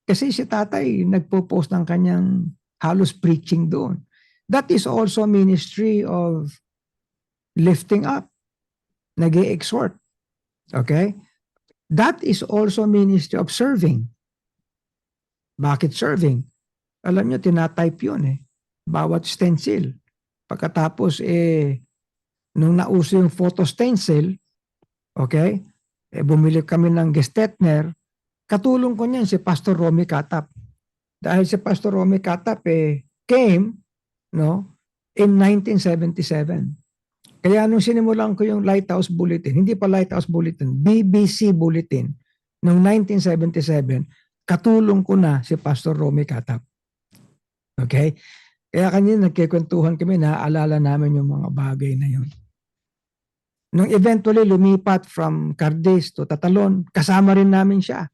Kasi si tatay nagpo-post ng kanyang halos preaching doon. That is also ministry of lifting up. Nag-i-exhort. Okay? That is also ministry of serving. Bakit serving? Alam nyo, tinatype yun eh. Bawat stencil. Pagkatapos nung nauso yung photo stencil, okay, bumili kami ng Gestetner, katulong ko niyan si Pastor Romy Katap. Dahil si Pastor Romy Katap came, no, in 1977. Kaya nung sinimulan ko yung Lighthouse Bulletin, hindi pa Lighthouse Bulletin, BBC Bulletin, noong 1977, katulong ko na si Pastor Romy Katap. Okay? Kaya kanina nagkikwentuhan kami, naaalala namin yung mga bagay na yun. Nung eventually lumipat from Cardis to Tatalon, kasama rin namin siya.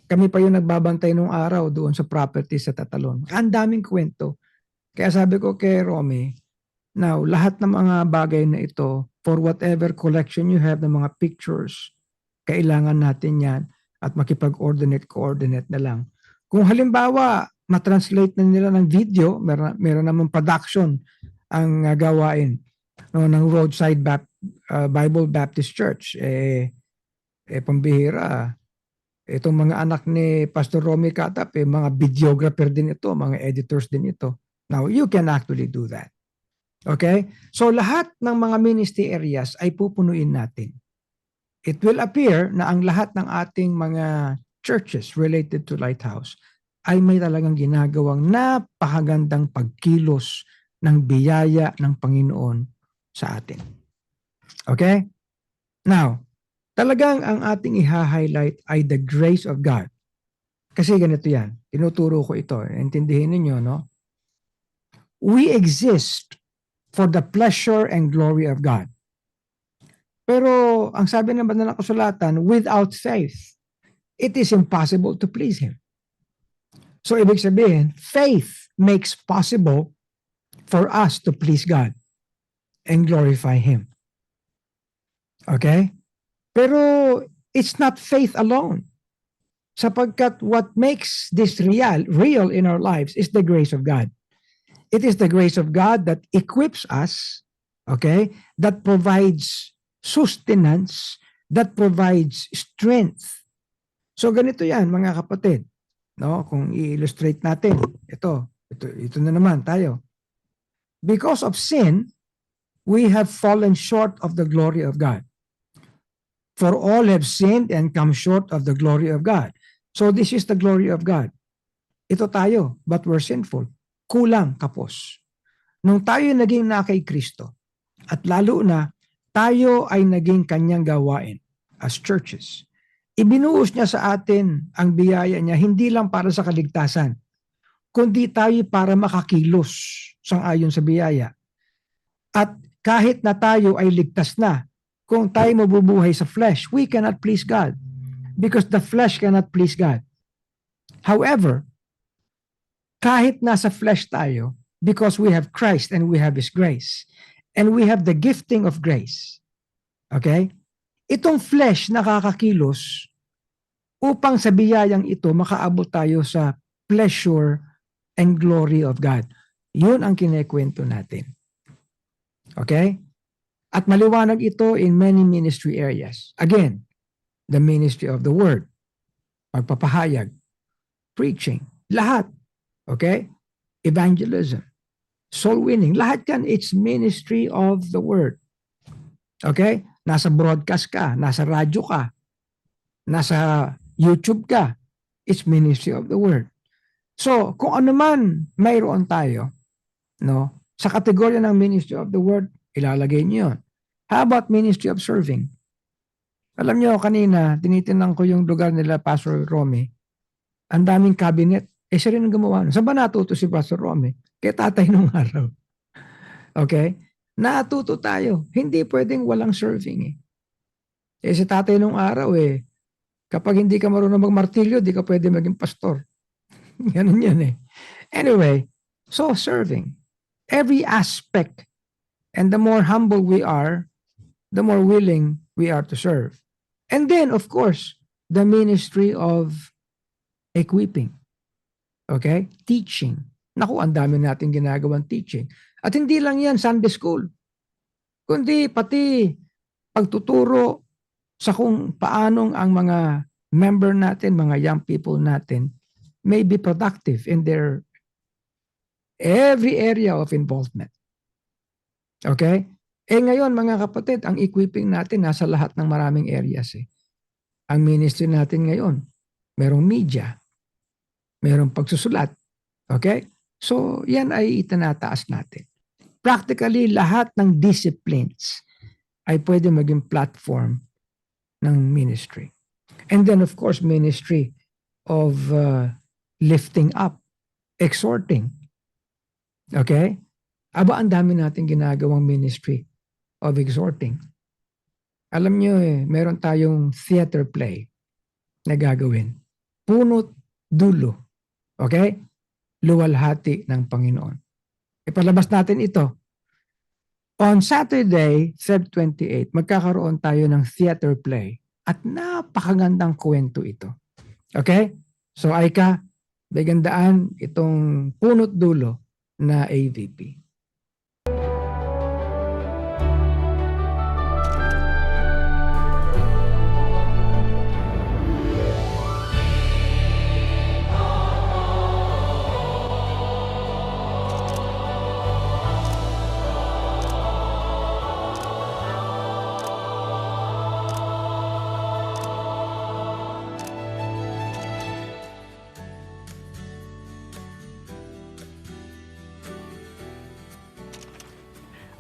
Kami pa yung nagbabantay nung araw doon sa property sa Tatalon. Ang daming kwento. Kaya sabi ko kay Romy, now, lahat ng mga bagay na ito, for whatever collection you have ng mga pictures, kailangan natin yan at makipag-coordinate na lang. Kung halimbawa, matranslate na nila ng video, meron namang production ang gawain ng Roadside Bible Baptist Church. Pambihira. Itong mga anak ni Pastor Romy Katap, mga videographer din ito, mga editors din ito. Now, you can actually do that. Okay? So, lahat ng mga ministry areas ay pupunuin natin. It will appear na ang lahat ng ating mga churches related to Lighthouse ay may talagang ginagawang napakagandang pagkilos ng biyaya ng Panginoon sa atin. Okay? Now, talagang ang ating i-highlight ay the grace of God. Kasi ganito yan. Tinuturo ko ito. Intindihin ninyo, no? We exist for the pleasure and glory of God. Pero, ang sabi ng banal na kasulatan, without faith, it is impossible to please Him. So, ibig sabihin, faith makes possible for us to please God and glorify Him. Okay? Pero, it's not faith alone. Sapagkat what makes this real in our lives is the grace of God. It is the grace of God that equips us, okay, that provides sustenance, that provides strength. So, ganito yan, mga kapatid. No, kung i-illustrate natin, ito na naman tayo. Because of sin, we have fallen short of the glory of God. For all have sinned and come short of the glory of God. So this is the glory of God. Ito tayo, but we're sinful. Kulang, kapos. Nung tayo naging na kay Kristo, at lalo na, tayo ay naging kanyang gawain as churches. Ibinuhos niya sa atin ang biyaya niya, hindi lang para sa kaligtasan, kundi tayo para makakilos sang-ayon sa biyaya. At kahit na tayo ay ligtas na, kung tayo mabubuhay sa flesh, we cannot please God because the flesh cannot please God. However, kahit nasa flesh tayo, because we have Christ and we have His grace, and we have the gifting of grace, okay? Itong flesh nakakakilos upang sa biyayang ito makaabot tayo sa pleasure and glory of God. Yun ang kinekwento natin. Okay? At maliwanag ito in many ministry areas. Again, the ministry of the word, pagpapahayag, preaching, lahat. Okay? Evangelism, soul winning, lahat yan, it's ministry of the word. Okay? Nasa broadcast ka, nasa radyo ka, nasa YouTube ka, It's ministry of the word. So, kung ano man mayroon tayo, no, sa kategorya ng ministry of the word, ilalagay niyo yun. How about ministry of serving? Alam niyo, kanina, tinitingnan ko yung lugar nila, Pastor Romy. Ang daming cabinet. Siya rin ang gumawa. Saan ba natuto si Pastor Romy? Kaya tatay nung araw. Okay? Natuto tayo. Hindi pwedeng walang serving si tatay nung araw kapag hindi ka marunong magmartilyo, di ka pwede maging pastor. Ganun yan Anyway, so serving. Every aspect. And the more humble we are, the more willing we are to serve. And then, of course, the ministry of equipping. Okay? Teaching. Naku, ang dami natin ginagawang teaching. At hindi lang yan Sunday school. Kundi pati pagtuturo sa kung paanong ang mga member natin, mga young people natin, may be productive in their every area of involvement. Okay? Ngayon, mga kapatid, ang equipping natin nasa lahat ng maraming areas Ang ministry natin ngayon, merong media, merong pagsusulat. Okay? So, yan ay itinataas natin. Practically, lahat ng disciplines ay pwede maging platform ng ministry. And then, of course, ministry of lifting up, exhorting. Okay? Aba, ang dami natin ginagawang ministry of exhorting. Alam nyo meron tayong theater play na gagawin. Punot dulo. Okay? Luwalhati ng Panginoon. Ipalabas natin ito. On Saturday, Feb 28, magkakaroon tayo ng theater play at napakagandang kwento ito. Okay? So, Aika, bigandaan itong punot dulo na AVP.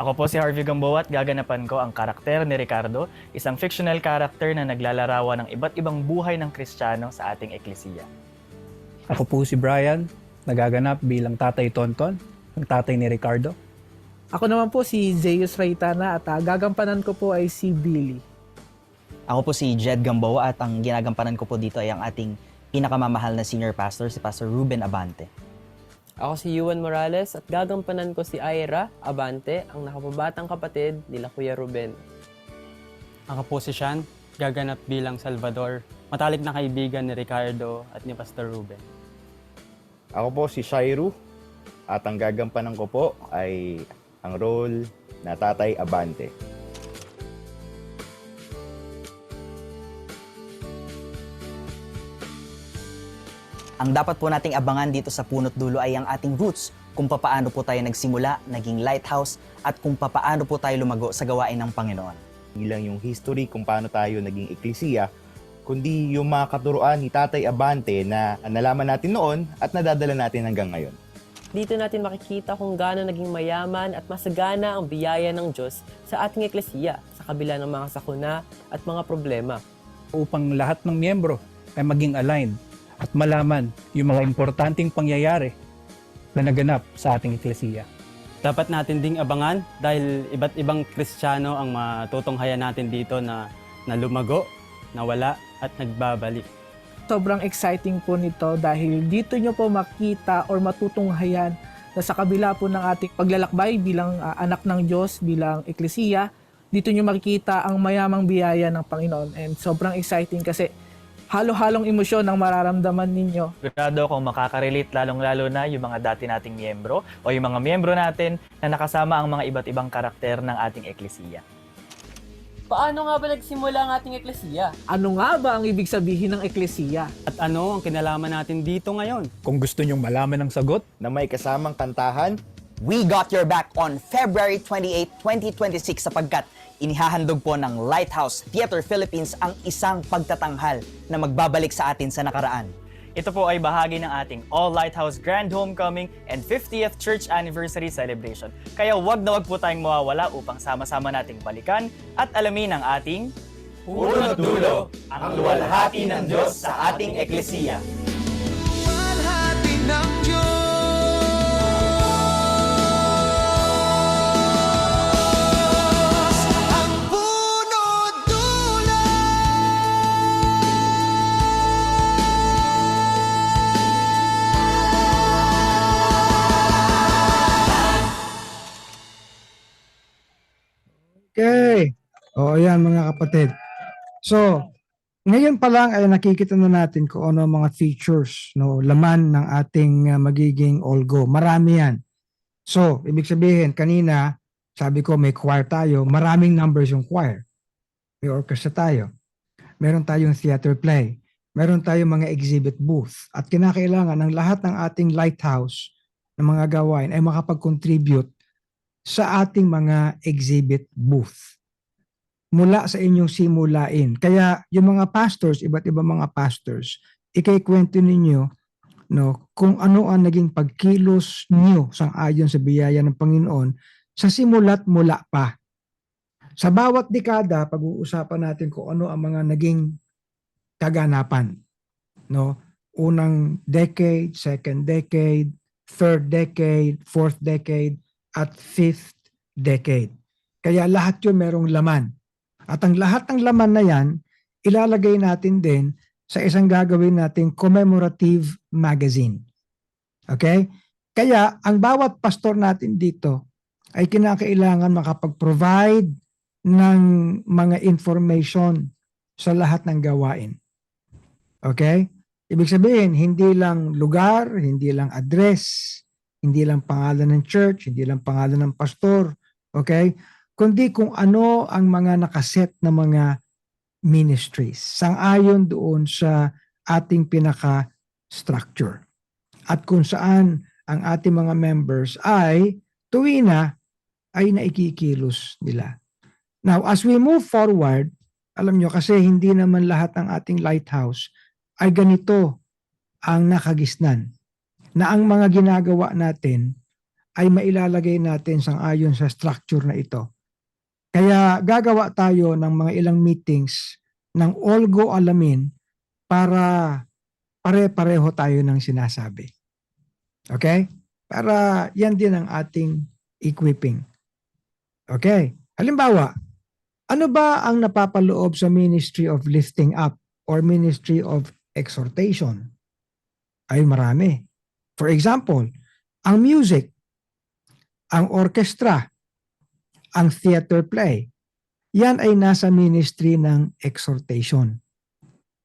Ako po si Harvey Gamboa at gaganapan ko ang karakter ni Ricardo, isang fictional character na naglalarawan ng iba't ibang buhay ng Kristiyano sa ating eklesiya. Ako po si Brian, nagaganap bilang Tatay Tonton, ang tatay ni Ricardo. Ako naman po si Zeus Raytana at gagampanan ko po ay si Billy. Ako po si Jed Gamboa at ang ginagampanan ko po dito ay ang ating pinakamamahal na senior pastor, si Pastor Ruben Abante. Ako si Yuan Morales at gagampanan ko si Ira Abante, ang nakababatang kapatid nila Kuya Ruben. Ako po si Sean, gaganap bilang Salvador, matalik na kaibigan ni Ricardo at ni Pastor Ruben. Ako po si Shairu at ang gagampanan ko po ay ang role na Tatay Abante. Ang dapat po nating abangan dito sa Punot Dulo ay ang ating roots, kung papaano po tayo nagsimula, naging lighthouse, at kung papaano po tayo lumago sa gawain ng Panginoon. Hindi lang yung history kung paano tayo naging eklesiya, kundi yung mga katuruan ni Tatay Abante na nalaman natin noon at nadadala natin hanggang ngayon. Dito natin makikita kung gaano naging mayaman at masagana ang biyaya ng Diyos sa ating eklesiya sa kabila ng mga sakuna at mga problema. Upang lahat ng miyembro ay maging aligned at malaman yung mga importanteng pangyayari na naganap sa ating eklesiya. Dapat natin ding abangan dahil iba't ibang Kristiyano ang matutunghayan natin dito na lumago, nawala at nagbabalik. Sobrang exciting po nito dahil dito nyo po makita or matutunghayan na sa kabila po ng ating paglalakbay bilang anak ng Diyos, bilang eklesiya, dito nyo makikita ang mayamang biyaya ng Panginoon. And sobrang exciting kasi halo-halong emosyon ang mararamdaman ninyo. Sigurado kung makaka-relate lalong-lalo na yung mga dati nating miyembro o yung mga miyembro natin na nakasama ang mga iba't ibang karakter ng ating eklesiya. Paano nga ba nagsimula ang ating eklesiya? Ano nga ba ang ibig sabihin ng eklesiya? At ano ang kinalaman natin dito ngayon? Kung gusto nyong malaman ang sagot na may kasamang kantahan, We got your back on February 28, 2026 sapagkat inihahandog po ng Lighthouse Theater Philippines ang isang pagtatanghal na magbabalik sa atin sa nakaraan. Ito po ay bahagi ng ating All Lighthouse Grand Homecoming and 50th Church Anniversary Celebration. Kaya wag na wag po tayong mawawala upang sama-sama nating balikan at alamin ang ating Punot Dulo, ang luwalhati ng Diyos sa ating Eklesiya. Luwalhati ng Diyos. Ang Punot Dulo. Okay. O yan mga kapatid. So, ngayon pa lang ay nakikita na natin kung ano ang mga features, no, laman ng ating magiging Olgo. Marami yan. So, ibig sabihin, kanina, sabi ko may choir tayo, maraming numbers yung choir. May orchestra tayo. Meron tayong theater play. Meron tayong mga exhibit booth. At kinakailangan ng lahat ng ating lighthouse ng mga gawain ay makapag-contribute sa ating mga exhibit booth mula sa inyong simulain. Kaya yung mga pastors, iba't ibang mga pastors, ikaikwento ninyo, no, kung ano ang naging pagkilos niyo sang-ayon sa biyaya ng Panginoon sa simula't mula pa. Sa bawat dekada, pag-uusapan natin kung ano ang mga naging kaganapan. No? Unang decade, second decade, third decade, fourth decade, at fifth decade. Kaya lahat yun merong laman. At ang lahat ng laman na yan, ilalagay natin din sa isang gagawin nating commemorative magazine. Okay? Kaya ang bawat pastor natin dito ay kinakailangan makapag-provide ng mga information sa lahat ng gawain. Okay? Ibig sabihin, hindi lang lugar, hindi lang address, hindi lang pangalan ng church, hindi lang pangalan ng pastor, okay? Kundi kung ano ang mga nakaset na mga ministries sang-ayon doon sa ating pinaka-structure. At kung saan ang ating mga members ay tuwina ay naikikilos nila. Now, as we move forward, alam nyo kasi hindi naman lahat ng ating lighthouse ay ganito ang nakagisnan. Na ang mga ginagawa natin ay mailalagay natin sang-ayon sa structure na ito. Kaya gagawa tayo ng mga ilang meetings ng Olgo Alamin para pare-pareho tayo ng sinasabi. Okay? Para yan din ang ating equipping. Okay? Halimbawa, ano ba ang napapaloob sa Ministry of Lifting Up or Ministry of Exhortation? Ay marami. For example, ang music, ang orchestra, ang theater play, yan ay nasa ministry ng exhortation.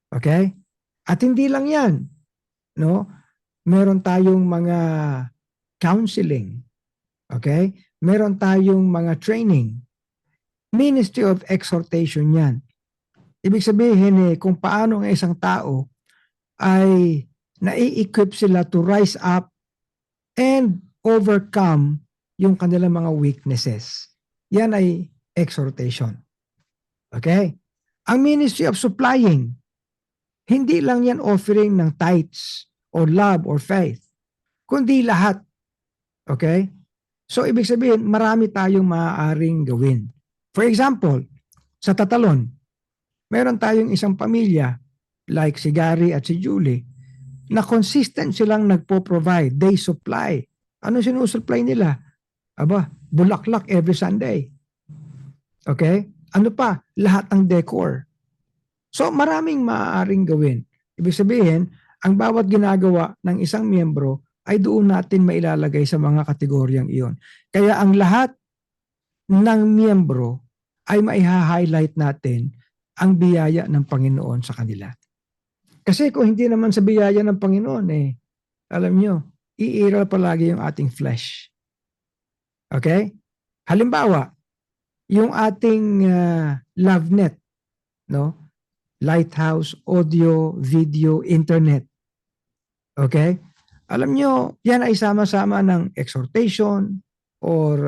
Okay? At hindi lang yan. No? Meron tayong mga counseling. Okay? Meron tayong mga training. Ministry of exhortation yan. Ibig sabihin kung paano ang isang tao ay nai-equip sila to rise up and overcome yung kanilang mga weaknesses. Yan ay exhortation. Okay? Ang ministry of supplying, hindi lang yan offering ng tithes or love or faith, kundi lahat. Okay? So, ibig sabihin, marami tayong maaaring gawin. For example, sa Tatalon, meron tayong isang pamilya like si Gary at si Julie na consistent silang nagpo-provide. They supply. Ano sinusupply nila? Aba, bulaklak every Sunday. Okay? Ano pa? Lahat ng decor. So, maraming maaaring gawin. Ibig sabihin, ang bawat ginagawa ng isang miyembro ay doon natin mailalagay sa mga kategoryang iyon. Kaya ang lahat ng miyembro ay maiha-highlight natin ang biyaya ng Panginoon sa kanila. Kasi kung hindi naman sa biyaya ng Panginoon, alam nyo, iiral palagi yung ating flesh. Okay? Halimbawa, yung ating LoveNet, no? Lighthouse, audio, video, internet. Okay? Alam nyo, yan ay sama-sama ng exhortation or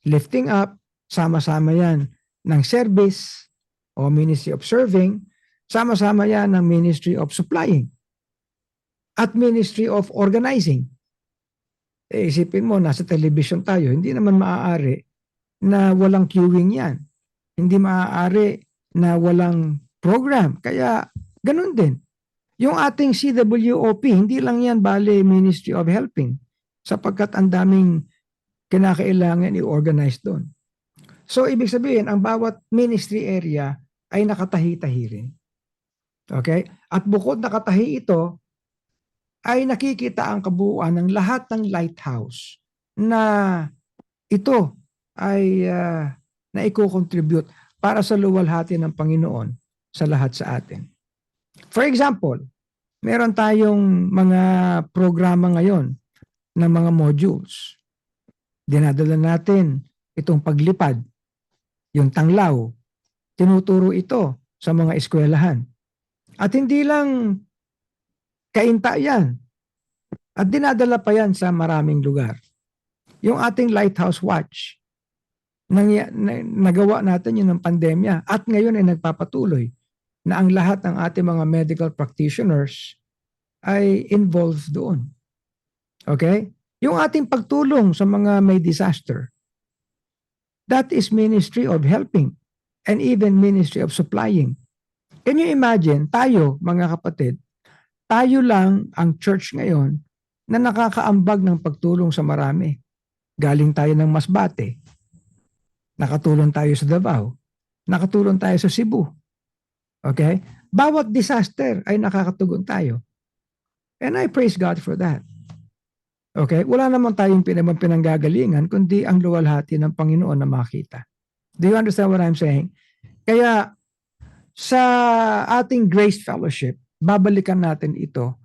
lifting up, sama-sama yan ng service o ministry of serving, sama-sama yan ng ministry of supplying. at Ministry of Organizing. Isipin mo, nasa television tayo, hindi naman maaari na walang queuing yan. Hindi maaari na walang program. Kaya, ganun din. Yung ating CWOP, hindi lang yan bale Ministry of Helping sapagkat ang daming kinakailangan i-organize doon. So, ibig sabihin, ang bawat ministry area ay nakatahi-tahi rin. Okay? At bukod nakatahi ito, ay nakikita ang kabuuan ng lahat ng lighthouse na ito ay na i-contribute para sa luwalhati ng Panginoon sa lahat sa atin. For example, meron tayong mga programa ngayon ng mga modules. Dinadala natin itong paglipad, yung tanglaw. Tinuturo ito sa mga eskwelahan. At hindi lang kainta yan. At dinadala pa yan sa maraming lugar. Yung ating Lighthouse Watch, nagawa natin yun ng pandemya at ngayon ay nagpapatuloy na ang lahat ng ating mga medical practitioners ay involved doon. Okay? Yung ating pagtulong sa mga may disaster, that is ministry of helping and even ministry of supplying. Can you imagine, tayo mga kapatid, tayo lang ang church ngayon na nakakaambag ng pagtulong sa marami. Galing tayo ng Masbate. Nakatulong tayo sa Davao. Nakatulong tayo sa Cebu. Okay? Bawat disaster ay nakakatugon tayo. And I praise God for that. Okay? Wala naman tayong pinanggagalingan kundi ang luwalhati ng Panginoon na makita. Do you understand what I'm saying? Kaya sa ating Grace Fellowship, babalikan natin ito.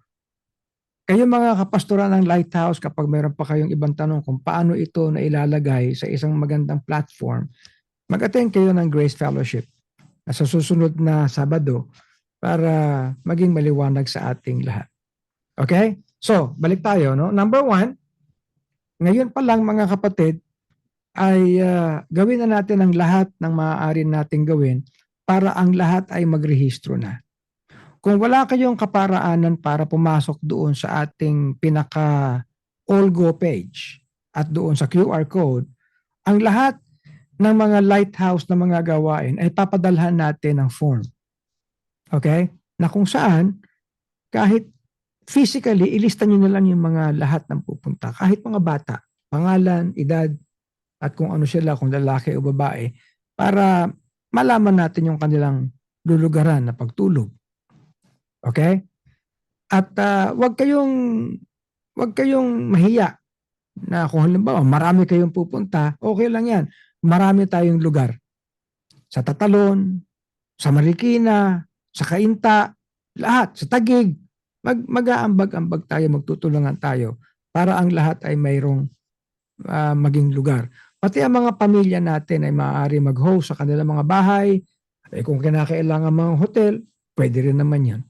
Kayo mga kapastoran ng Lighthouse, kapag mayroon pa kayong ibang tanong kung paano ito na ilalagay sa isang magandang platform, mag-attend kayo ng Grace Fellowship sa susunod na Sabado para maging maliwanag sa ating lahat. Okay? So, balik tayo. No? Number 1, ngayon pa lang mga kapatid, ay gawin na natin ang lahat ng maaari nating gawin para ang lahat ay magrehistro na. Kung wala kayong kaparaanan para pumasok doon sa ating pinaka Olgo page at doon sa QR code, ang lahat ng mga lighthouse na mga gawain ay papadalhan natin ng form. Okay? Na kung saan, kahit physically, ilista nyo na lang yung mga lahat ng pupunta. Kahit mga bata, pangalan, edad, at kung ano sila, kung lalaki o babae, para malaman natin yung kanilang lulugaran na pagtulog. Okay? At wag kayong mahiya na kung halimbawa marami kayong pupunta, okay lang yan. Marami tayong lugar. Sa Tatalon, sa Marikina, sa Cainta, lahat, sa Taguig, mag-aambag-ambag tayo, magtutulungan tayo para ang lahat ay mayroong maging lugar. Pati ang mga pamilya natin ay maaari mag-host sa kanilang mga bahay. Kung kinakailangan mga hotel, pwede rin naman yan.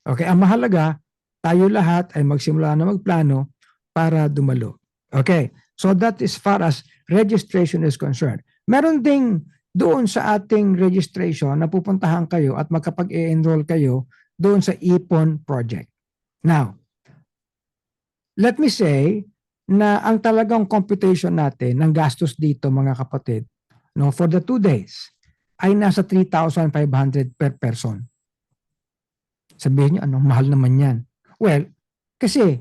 Okay, ang mahalaga, tayo lahat ay magsimula na magplano para dumalo. Okay, so that is far as registration is concerned. Meron ding doon sa ating registration na pupuntahan kayo at magkapag-e-enroll kayo doon sa Ipon Project. Now, let me say na ang talagang computation natin ng gastos dito mga kapatid, no, for the 2 days ay nasa 3,500 per person. Sabihin nyo, anong mahal naman yan? Well, kasi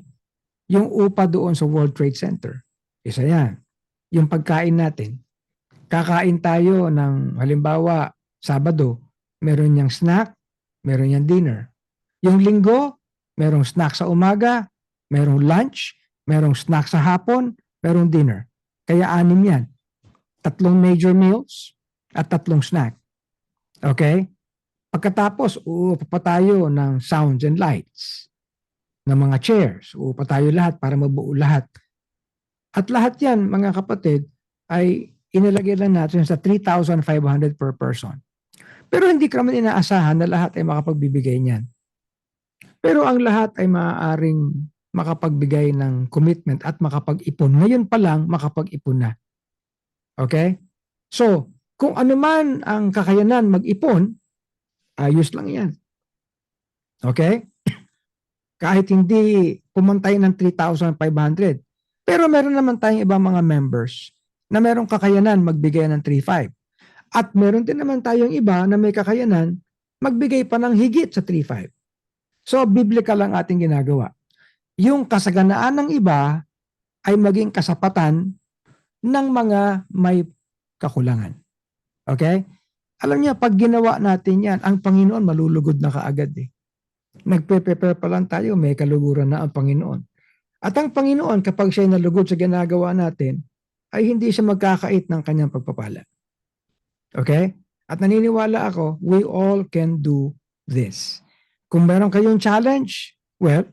yung upa doon sa World Trade Center, isa yan. Yung pagkain natin, kakain tayo ng halimbawa, Sabado, meron niyang snack, meron niyang dinner. Yung Linggo, merong snack sa umaga, merong lunch, merong snack sa hapon, merong dinner. Kaya 6 yan. 3 major meals at 3 snack. Okay? Pagkatapos, uupa tayo ng sounds and lights, ng mga chairs. Uupa tayo lahat para mabuo lahat. At lahat yan, mga kapatid, ay inilagay lang natin sa 3,500 per person. Pero hindi ka naman inaasahan na lahat ay makapagbibigay niyan. Pero ang lahat ay maaaring makapagbigay ng commitment at makapag-ipon. Ngayon pa lang, makapag-ipon na. Okay? So, kung ano man ang kakayanan mag-ipon, ayos lang yan. Okay? kahit hindi pumantay ng 3,500. Pero meron naman tayong ibang mga members na merong kakayanan magbigay ng 3,500. At meron din naman tayong iba na may kakayanan magbigay pa ng higit sa 3,500. So, biblical ang ating ginagawa. Yung kasaganaan ng iba ay maging kasapatan ng mga may kakulangan. Okay? Alam niya, pag ginawa natin yan, ang Panginoon malulugod na kaagad eh. Nagpe-prepare pa lang tayo, may kaluguran na ang Panginoon. At ang Panginoon, kapag siya nalugod sa ginagawa natin, ay hindi siya magkakait ng kanyang pagpapala. Okay? At naniniwala ako, we all can do this. Kung meron kayong challenge, well,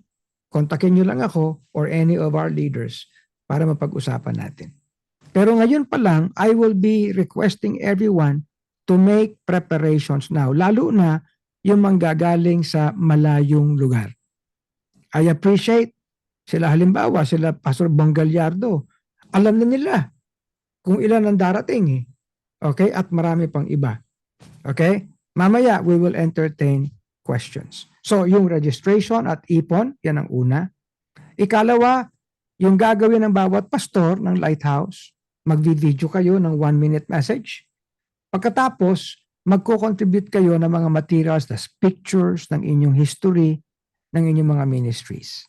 kontakin nyo lang ako or any of our leaders para mapag-usapan natin. Pero ngayon pa lang, I will be requesting everyone to make preparations now, lalo na yung manggagaling sa malayong lugar. I appreciate sila, halimbawa, sila Pastor Bong Gallardo. Alam na nila kung ilan ang darating eh. Okay? At marami pang iba. Okay? Mamaya, we will entertain questions. So, yung registration at ipon, yan ang una. Ikalawa, yung gagawin ng bawat pastor ng Lighthouse, magvi-video kayo ng 1-minute message. Pagkatapos, magko-contribute kayo ng mga materials, tas pictures ng inyong history, ng inyong mga ministries.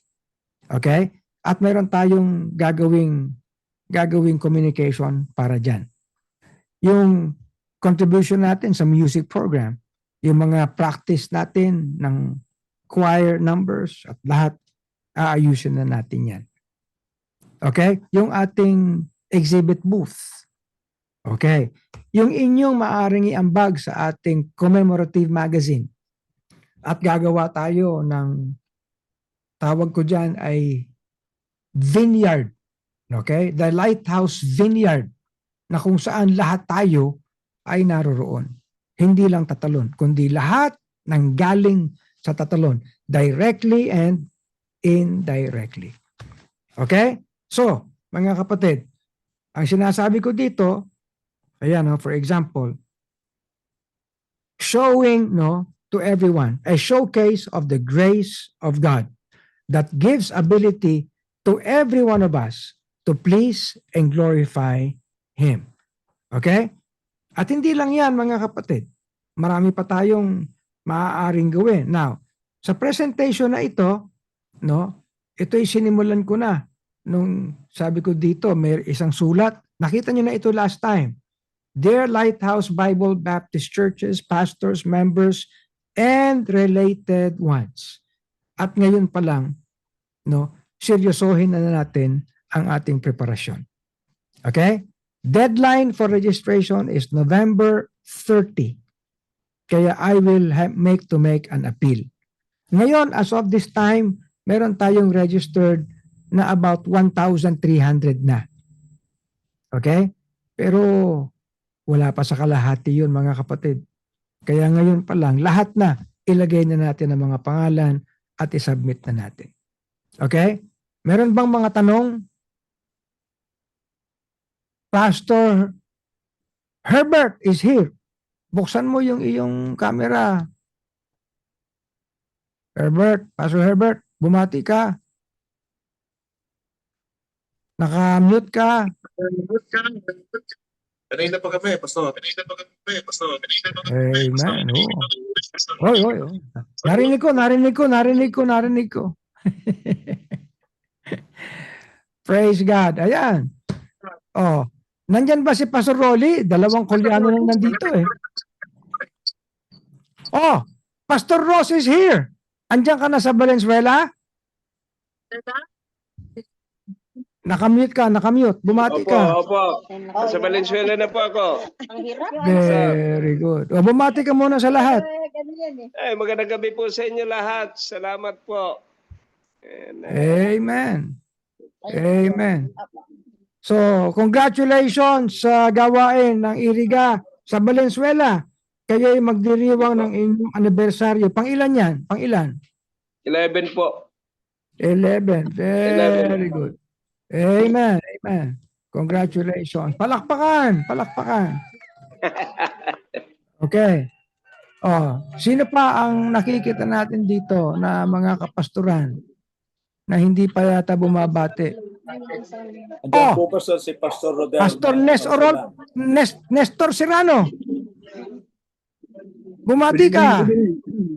Okay? At meron tayong gagawing communication para dyan. Yung contribution natin sa music program, yung mga practice natin ng choir numbers at lahat, aayusin na natin yan. Okay? Yung ating exhibit booth. Okay? Yung inyong maaring iambag sa ating commemorative magazine. At gagawa tayo ng, tawag ko dyan ay vineyard. Okay? The Lighthouse Vineyard, na kung saan lahat tayo ay naroroon. Hindi lang Tatalon, kundi lahat ng galing sa Tatalon, directly and indirectly. Okay? So, mga kapatid, ang sinasabi ko dito, ayan, for example, showing to everyone a showcase of the grace of God that gives ability to every one of us to please and glorify Him. Okay? At hindi lang yan, mga kapatid. Marami pa tayong maaaring gawin. Now, sa presentation na ito, ito'y sinimulan ko na. Nung sabi ko dito, may isang sulat. Nakita nyo na ito last time. Dear Lighthouse Bible Baptist Churches, pastors, members, and related ones. At ngayon pa lang, seryosohin na natin ang ating preparasyon. Okay? Deadline for registration is November 30. Kaya I will make an appeal. Ngayon, as of this time, meron tayong registered na about 1,300 na. Okay? Pero wala pa sa kalahati yun, mga kapatid. Kaya ngayon pa lang, lahat na ilagay na natin ang mga pangalan at isubmit na natin. Okay? Meron bang mga tanong? Pastor Herbert is here. Buksan mo yung iyong camera. Herbert, Pastor Herbert, bumati ka. Naka-mute ka. Kanina pa kami, Pastor. Amen. Oy. Narinig ko. Praise God. Ayan. Oh, nandyan ba si Pastor Rolly? 2 Koreano lang nandito eh. Oh, Pastor Ross is here. Andiyan ka na sa Valenzuela? Nakamute ka. Bumati ka. Opo. Sa Valenzuela na po ako. Very good. O, bumati ka muna sa lahat. Magandang gabi po sa inyo lahat. Salamat po. Amen. So, congratulations sa gawain ng Iriga sa Valenzuela. Kayo ay magdiriwang ng inyong anibersaryo. Pangilan yan? Pangilan? 11 po. 11. Very good. Amen. Congratulations. Palakpakan. Okay. Oh, sino pa ang nakikita natin dito na mga kapastoran? na hindi pa yata bumabati. Andiyan po Pastor si Pastor Rodel. Pastor Nestor Serrano. Bumati ka.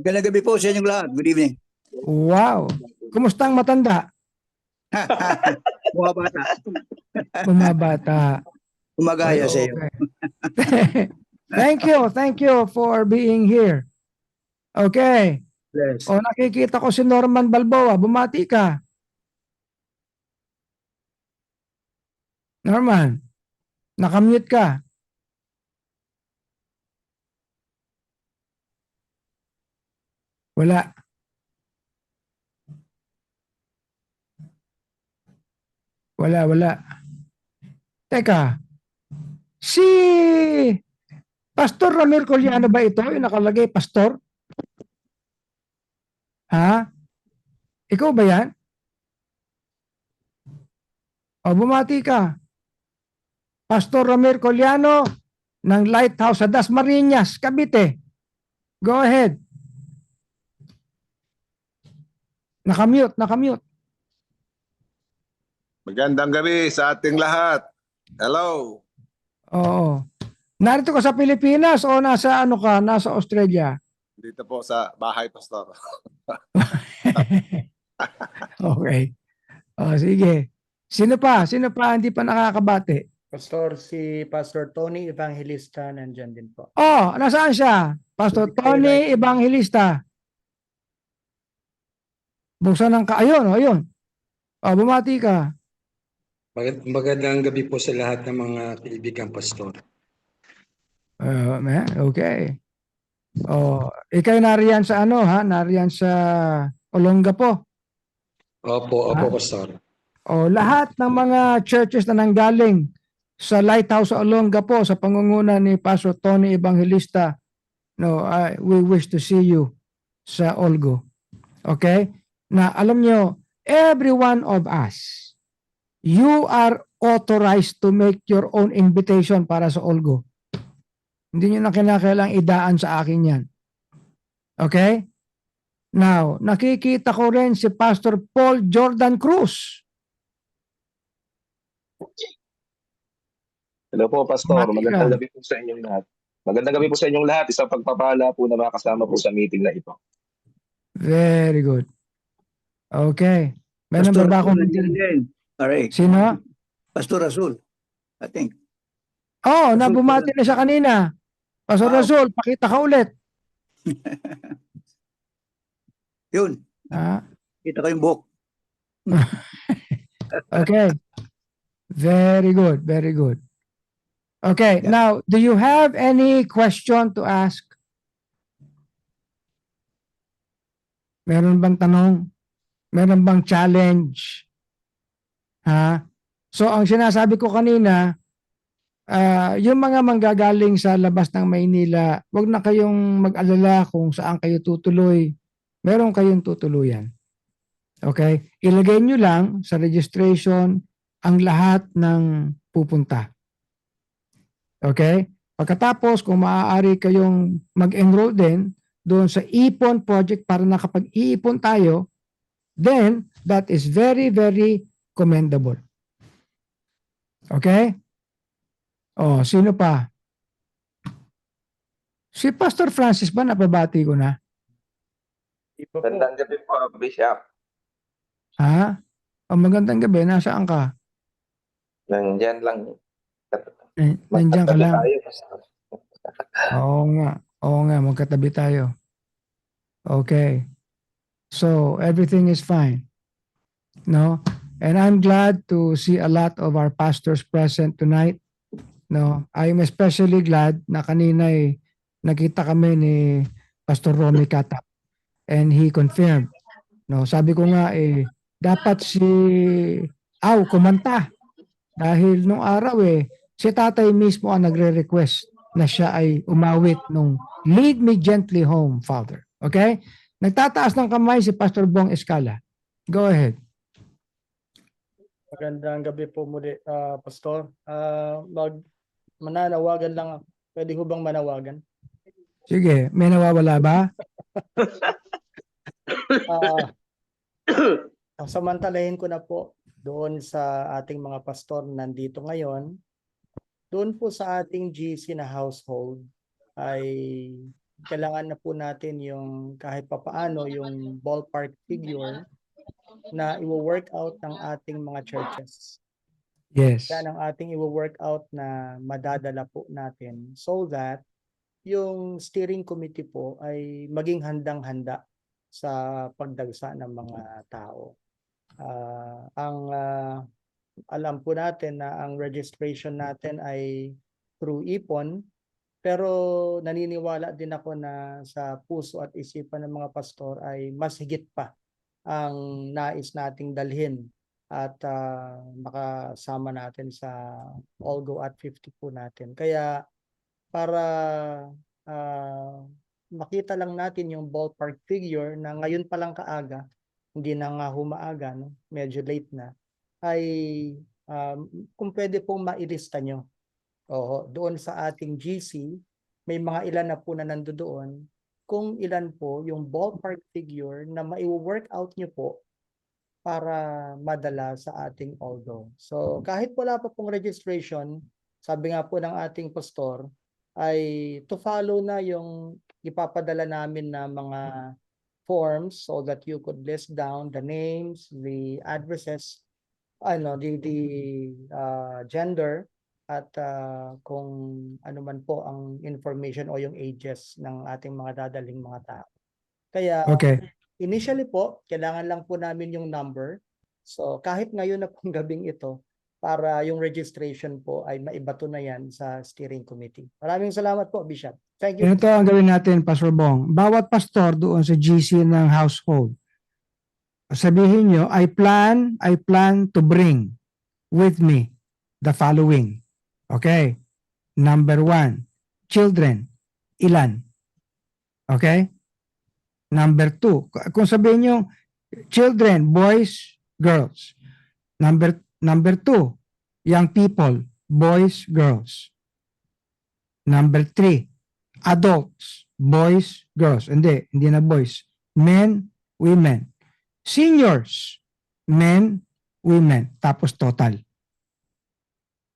Gandang gabi po sa inyong lahat. Good evening. Wow. Kumusta ang matanda? Bumabata. Bumabata. Umagaya sa iyo. Thank you for being here. Okay. Bless. O nakikita ko si Norman Balboa, bumati ka. Norman, nakamute ka. Wala. Wala. Teka, si Pastor Ramir Coliano ba ito? Yung nakalagay, Pastor? Ha? Ikaw ba yan? O, bumati ka. Pastor Ramir Coliano ng Lighthouse sa Dasmariñas, Cavite. Go ahead. Nakamute. Magandang gabi sa ating lahat. Hello. Oo. Narito ka sa Pilipinas o nasa ano ka? Nasa Australia? Dito po sa bahay, Pastor. Okay. O, sige. Sino pa hindi pa nakakabati? Pastor, si Pastor Tony Evangelista nandyan din po. Oh, nasaan siya? Pastor Tony Evangelista. Buksan ng ayun. O, bumati ka. Magandang gabi po sa lahat ng mga kaibigang pastor. Okay. Oh, ikay nariyan sa ano ha? Nariyan sa Olongapo. Opo, pastor. Oh, lahat ng mga churches na nanggaling sa Lighthouse sa Olongapo sa pangunguna ni Pastor Tony Evangelista. We wish to see you sa Olgo. Okay? Na alam nyo, every one of us, you are authorized to make your own invitation para sa Olgo. Hindi nyo na kinakailangang idaan sa akin yan. Okay? Now, nakikita ko rin si Pastor Paul Jordan Cruz. Hello po, Pastor. Magandang gabi po sa inyong lahat. Magandang gabi po sa inyong lahat. Isang pagpapala po na makasama po sa meeting na ito. Very good. Okay. May number ba akong... Sino? Pastor Rasul, I think. Oh, nabumati na siya kanina. Pastor Rasul, pakita ka ulit. Yun. Kita ko yung buhok. Okay. Very good. Okay, now, do you have any question to ask? Meron bang tanong? Meron bang challenge? Ha? So, ang sinasabi ko kanina, yung mga manggagaling sa labas ng Maynila, wag na kayong mag-alala kung saan kayo tutuloy. Meron kayong tutuluyan. Okay? Ilagay nyo lang sa registration ang lahat ng pupunta. Okay? Pagkatapos, kung maaari kayong mag-enroll din doon sa Ipon Project para nakapag-iipon tayo, then that is very, very commendable. Okay? Oh, sino pa? Si Pastor Francis ba napabati ko na? Magandang gabi po, Bishop. Ha? Oh, magandang gabi. Nasaan ka? Nandyan lang. Nandiyan ka lang. Oo nga, magkatabi tayo. Okay. So, everything is fine. No? And I'm glad to see a lot of our pastors present tonight. No? I'm especially glad na kanina nakita kami ni Pastor Romy Katap. And he confirmed. No, sabi ko nga dapat si Au kumanta. Dahil nung araw si tatay mismo ang nagre-request na siya ay umawit nung Lead Me Gently Home, Father. Okay? Nagtataas ng kamay si Pastor Bong Escala. Go ahead. Magandang gabi po muli, Pastor. Mananawagan lang. Pwede ho bang manawagan? Sige, may nawawala ba? Samantalahin ko na po doon sa ating mga pastor na nandito ngayon. Doon po sa ating GC na household ay kailangan na po natin yung kahit papaano yung ballpark figure na i-work out ng ating mga churches. Yes. Yan ang ating i-work out na madadala po natin so that yung steering committee po ay maging handang-handa sa pagdagsa ng mga tao. Alam po natin na ang registration natin ay through ipon, pero naniniwala din ako na sa puso at isipan ng mga pastor ay mas higit pa ang nais nating dalhin at makasama natin sa All Go at 50 po natin. Kaya para makita lang natin yung ballpark figure na ngayon pa lang kaaga, hindi na nga humaaga, no? Medyo late na, ay kung pwede pong mailista nyo. Doon sa ating GC, may mga ilan na po na nandoon, kung ilan po yung ballpark figure na mai-work out nyo po para madala sa ating All-Go. So kahit wala pa pong registration, sabi nga po ng ating pastor, ay to follow na yung ipapadala namin na mga forms so that you could list down the names, the addresses, the gender, at kung ano man po ang information o yung ages ng ating mga dadaling mga tao. Kaya initially po, kailangan lang po namin yung number. So kahit ngayon na pong gabing ito, para yung registration po ay maibato na yan sa steering committee. Maraming salamat po, Bishop. Thank you. Ito ang gawin natin, Pastor Bong. Bawat pastor doon sa GC ng household, sabihin nyo, I plan to bring with me the following. Okay? Number 1, children. Ilan? Okay? Number 2, kung sabihin nyo, children, boys, girls. Number 2, young people, boys, girls. Number 3, adults, boys, girls. Hindi na boys. Men, women. Seniors, men, women. Tapos total.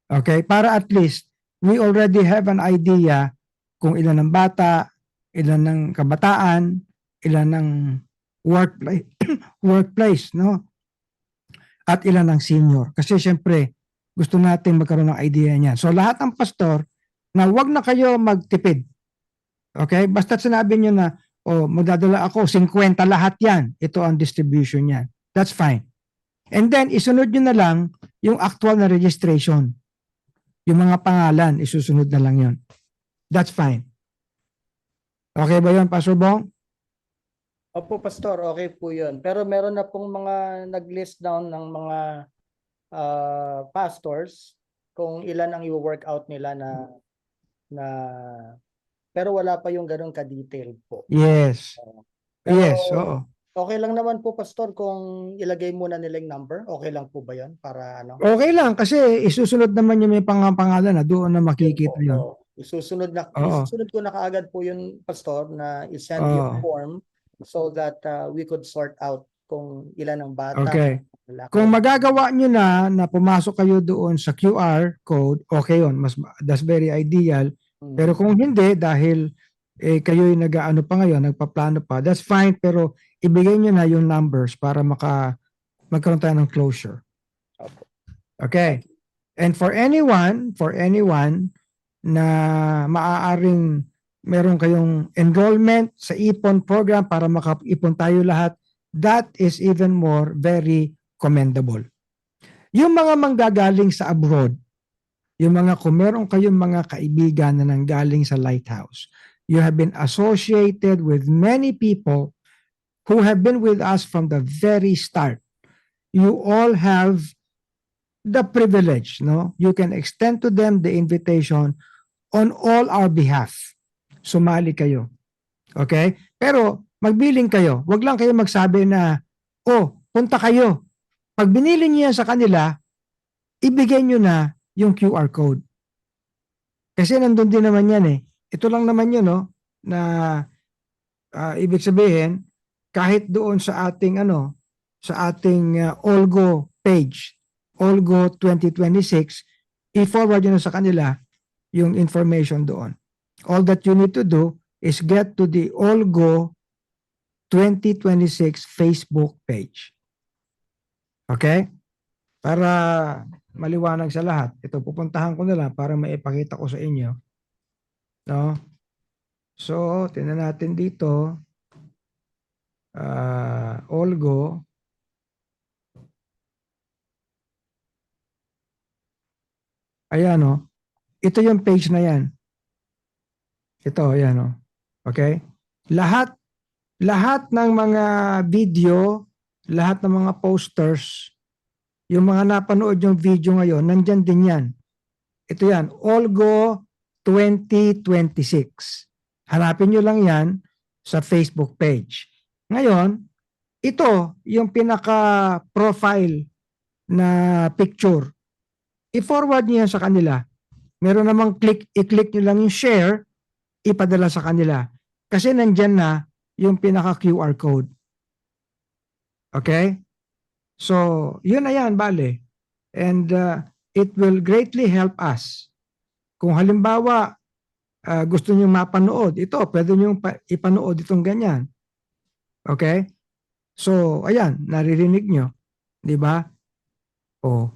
Okay? Para at least, we already have an idea kung ilan ng bata, ilan ng kabataan, ilan ng workplace, no? At ilan ng senior. Kasi syempre, gusto natin magkaroon ng idea niyan. So lahat ng pastor, na wag na kayo magtipid. Okay? Basta sinabi nyo na, magdadala ako, 50 lahat yan. Ito ang distribution niyan. That's fine. And then, isunod nyo na lang yung actual na registration. Yung mga pangalan, isusunod na lang yun. That's fine. Okay ba yun, Pastor Bong? Opo, Pastor, okay po yun. Pero meron na pong mga nag-list down ng mga pastors kung ilan ang i-work out nila na pero wala pa yung ganun ka-detailed po. Yes. Pero, yes, oo. Okay lang naman po, Pastor, kung ilagay muna nila yung number. Okay lang po ba yun? Para ano? Okay lang kasi isusunod naman yung may pangalan na doon na makikita yun. Isusunod ko na kaagad po yung Pastor na isend yung form so that we could sort out kung ilan ang bata. Okay. Kung magagawa nyo na pumasok kayo doon sa QR code, okay yun. That's very ideal. Pero kung hindi, dahil kayo'y nag-ano pa ngayon, nagpaplano pa, that's fine. Pero ibigay nyo na yung numbers para magkaroon tayo ng closure. Okay. And for anyone na maaaring meron kayong enrollment sa ipon program para makaipon tayo lahat, that is even more very commendable. Yung mga manggagaling sa abroad, yung mga kung meron kayong mga kaibigan na nanggaling sa Lighthouse, you have been associated with many people who have been with us from the very start. You all have the privilege, no? You can extend to them the invitation on all our behalf. Sumali kayo. Okay? Pero magbiling kayo. Huwag lang kayo magsabi na, punta kayo. Pag binili niyo yan sa kanila, ibigay niyo na yung QR code. Kasi nandun din naman yan eh. Ito lang naman yun, no? Na ibig sabihin, kahit doon sa ating sa ating Olgo page, Olgo 2026, i-forward nyo na sa kanila yung information doon. All that you need to do is get to the Olgo 2026 Facebook page. Okay? Para maliwanag sa lahat. Ito, pupuntahan ko na lang para maipakita ko sa inyo. No? So, tingnan natin dito. Olgo. Ayan, o. Ito yung page na yan. Ito, ayan, o. Okay? Lahat ng mga video, lahat ng mga posters, yung mga napanood yung video ngayon, nandyan din yan. Ito yan, Olgo 2026. Hanapin nyo lang yan sa Facebook page. Ngayon, ito yung pinaka-profile na picture. I-forward niyo yan sa kanila. Meron namang i-click nyo lang yung share, ipadala sa kanila. Kasi nandyan na yung pinaka-QR code. Okay? So, yun na yan, bale. And it will greatly help us. Kung halimbawa, gusto nyo mapanood, ito, pwede nyo ipanood itong ganyan. Okay? So, ayan, naririnig nyo. Di ba? Oh.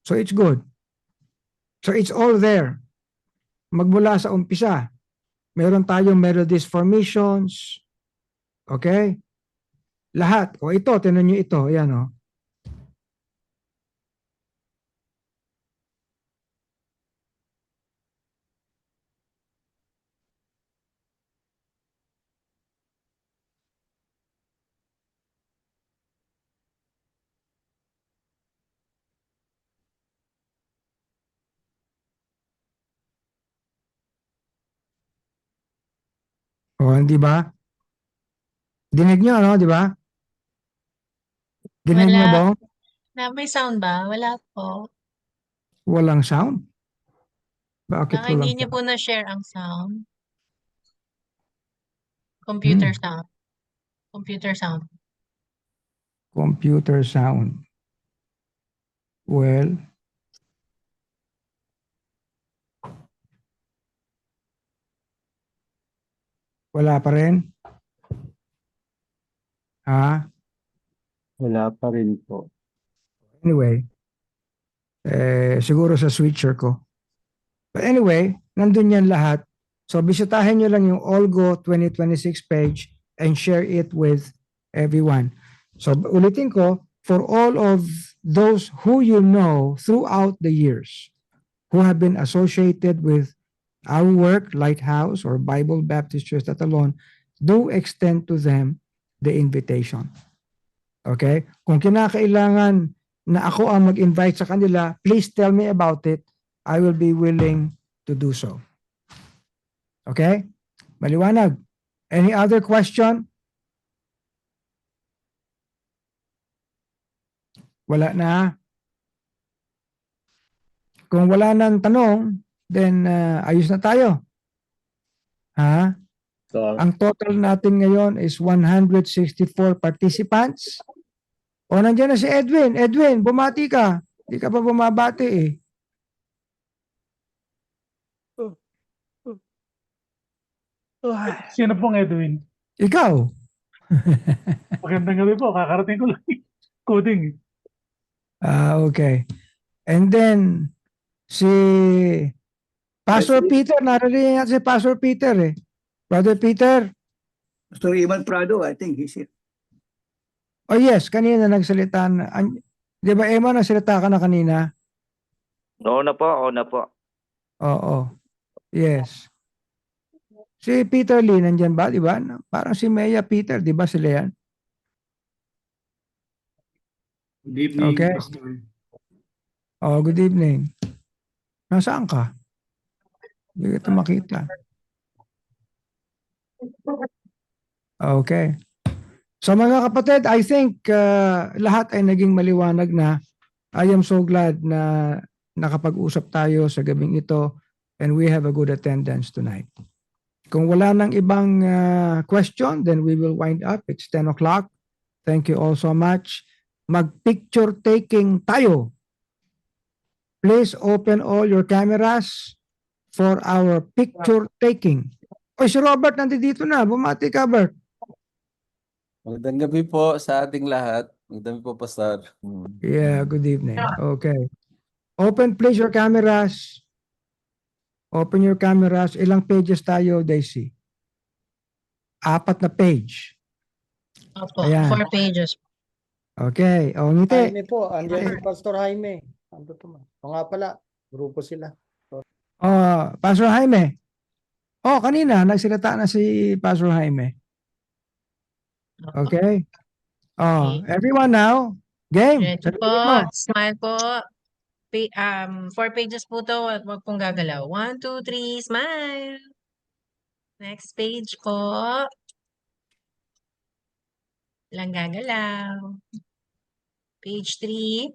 So, it's good. So, it's all there. Magmula sa umpisa. Meron tayong Methodist formations. Okay? Lahat. O ito, tinan nyo ito. Ayan, o. O, di ba? Dinig nyo, ano? Di ba? Dinig nyo, Bong? May sound ba? Wala po. Walang sound? Bakit Baka hindi walang niyo po na-share ang sound. Computer sound. Computer sound. computer sound? Well, wala pa rin? Ha? Wala pa rin po. Anyway, siguro sa switcher ko. But anyway, nandun yan lahat. So bisitahin nyo lang yung Olgo 2026 page and share it with everyone. So ulitin ko, for all of those who you know throughout the years who have been associated with our work, Lighthouse or Bible Baptist Church Tatalon, do extend to them the invitation. Okay? Kung kinakailangan na ako ang mag-invite sa kanila, please tell me about it. I will be willing to do so. Okay? Maliwanag. Any other question? Wala na. Kung wala nang tanong, then ayos na tayo. Ha? Ang total natin ngayon is 164 participants. O nandiyan na si Edwin. Edwin, bumati ka. Hindi ka pa bumabati eh. Sino pong Edwin? Ikaw. Magandang gabi po. Kakarating ko lang coding. Okay. And then, si Pastor Peter, narinig natin si Pastor Peter eh. Brother Peter. Pastor Iman Prado, I think he's here. Oh yes, kanina nagsalita na. Di ba, Emma, nagsalita ka na kanina? Oo na po. Oo. Yes. Si Peter Lee, nandyan ba? Di ba? Parang si Maya Peter, di ba sila yan? Good evening. Okay. Oh, good evening. Nasaan ka? Hindi kita makita. Okay. So mga kapatid, I think lahat ay naging maliwanag na. I am so glad na nakapag-usap tayo sa gabing ito and we have a good attendance tonight. Kung wala nang ibang question, then we will wind up. It's 10 o'clock. Thank you all so much. Mag-picture taking tayo. Please open all your cameras for our picture taking. Oy, si Robert nandito na. Bumati ka, Bert. Magandang gabi po sa ating lahat. Magandang gabi po, Pastor. Yeah, good evening. Okay. Open please your cameras. Open your cameras. Ilang pages tayo, Daisy? 4 na page. Opo, Ayan. 4 pages. Okay. O, ngiti. Jaime po, andiyan si Pastor Jaime. Ando to man. O nga pala, grupo sila. Oh, Pastor Jaime. Oh, kanina nagsalita na si Pastor Jaime. Okay. Oh, everyone now. Game. Ready Saluhin po. mo. Smile po. 4 pages po to at wag pong gagalaw. 1, 2, 3, smile. Next page po. Lang gagalaw. Page 3.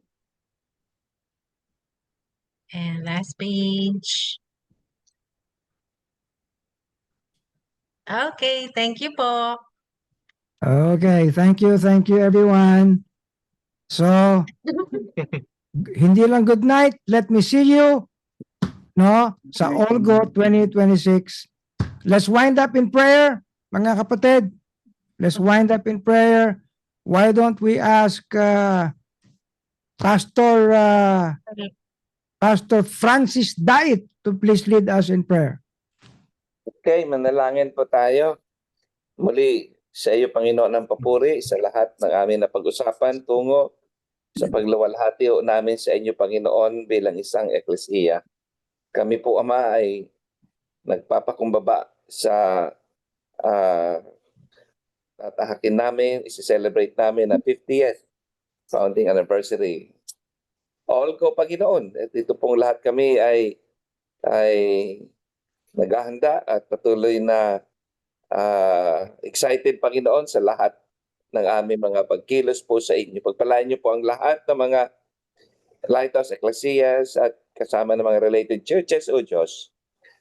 And last page. Okay, thank you po. Okay, thank you everyone. So, hindi lang good night, let me see you no sa All Go 2026. Let's wind up in prayer, mga kapatid. Let's wind up in prayer. Why don't we ask Pastor Francis Dait to please lead us in prayer. Okay, manalangin po tayo. Muli, sa iyo, Panginoon, ang papuri sa lahat ng aming napag-usapan tungo sa pagluwalhati namin sa inyo, Panginoon, bilang isang eklesiya. Kami po, Ama, ay nagpapakumbaba sa tatahakin namin, isi-celebrate namin na 50th founding anniversary. All Go, Panginoon. At ito pong lahat kami ay naghahanda at patuloy na excited, Panginoon, sa lahat ng aming mga pagkilos po sa inyo. Pagpalain niyo po ang lahat ng mga Lighthouse Ecclesias at kasama ng mga related churches, O Diyos.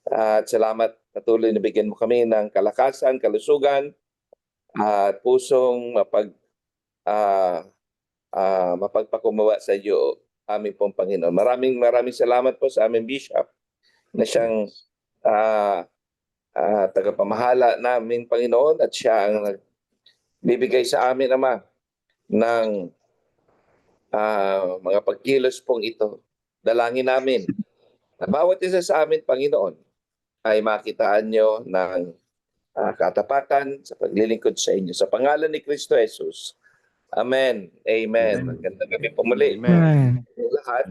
At salamat, patuloy na bigyan mo kami ng kalakasan, kalusugan, at pusong mapagpakumawa sa iyo, aming pong Panginoon. Maraming salamat po sa aming Bishop na siyang tagapamahala namin, Panginoon, at siya ang nagbibigay sa amin, Ama, ng mga pagkilos pong ito. Dalangin namin na bawat isa sa amin, Panginoon, ay makitaan nyo ng katapatan sa paglilingkod sa inyo. Sa pangalan ni Kristo Jesus. Amen. Amen. Magandang gabi po muli. Amen. Lahat.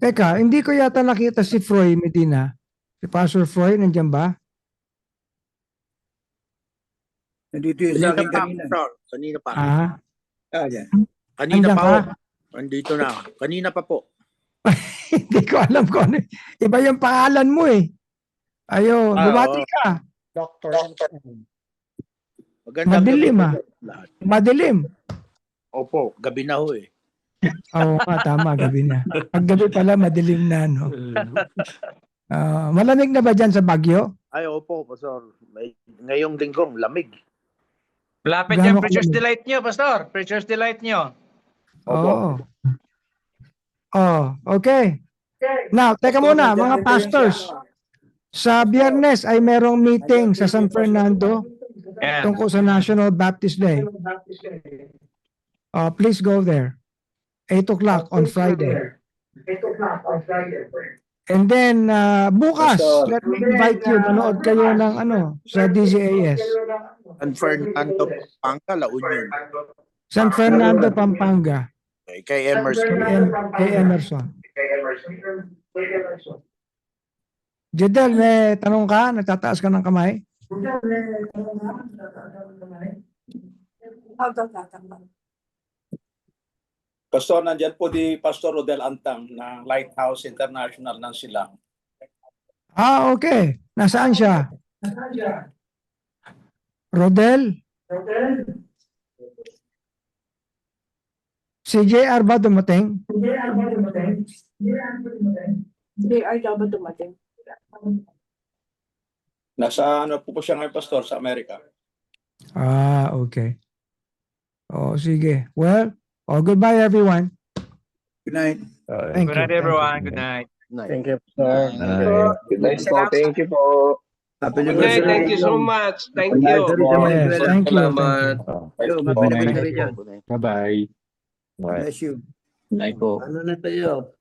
Teka, hindi ko yata nakita si Froy Medina. Si Pastor Froy, nandiyan ba? Nandito yung sa akin kanina. Kanina pa. Yan. Kanina Andyan pa ka? po. Nandito na. Kanina pa po. Hindi ko alam kung ano. Iba yung pangalan mo eh. Ayun, bumati oo. ka. Doctor. Magandang Madilim gabi ah. po lahat. Madilim. Opo, gabi na ho eh. Oo nga, tama, gabi na. Pag gabi pala, madilim na, no? Malamig na ba dyan sa Baguio? Ay, opo, Pastor. Ngayong linggong, lamig. Lapit Gaano yung Preacher's kalamig? Delight nyo, Pastor. Preacher's Delight nyo. Oo. Oh, okay. Now, teka muna, mga pastors. Sa Biyernes ay merong meeting sa San Fernando tungkol sa National Baptist Day. Please go there. 8 o'clock on Friday. And then, bukas, let me invite you, manood kayo ng sa DZAS. San Fernando, Pampanga, La Union. San Fernando, Pampanga. Kay Emerson. Kay Emerson. Jedel, may tanong ka? Nagtataas ka ng kamay? Pastor, nandyan po di Pastor Rodel Antang ng Lighthouse International ng Silang. Okay. Nasaan siya? Rodel? Si JR ba dumating? JR daw ba dumating? Nasa ano po siya ngayon, Pastor, sa Amerika. Okay. Oh, sige. Well, goodbye everyone. Good night. Thank Good you. night, everyone. Good night. Thank you, sir. Good night po. Thank you po. Happy Good night. Thank you so much. Thank you. Yes, thank you. Salamat. Bye-bye. Bless you. Night po. Ano na tayo?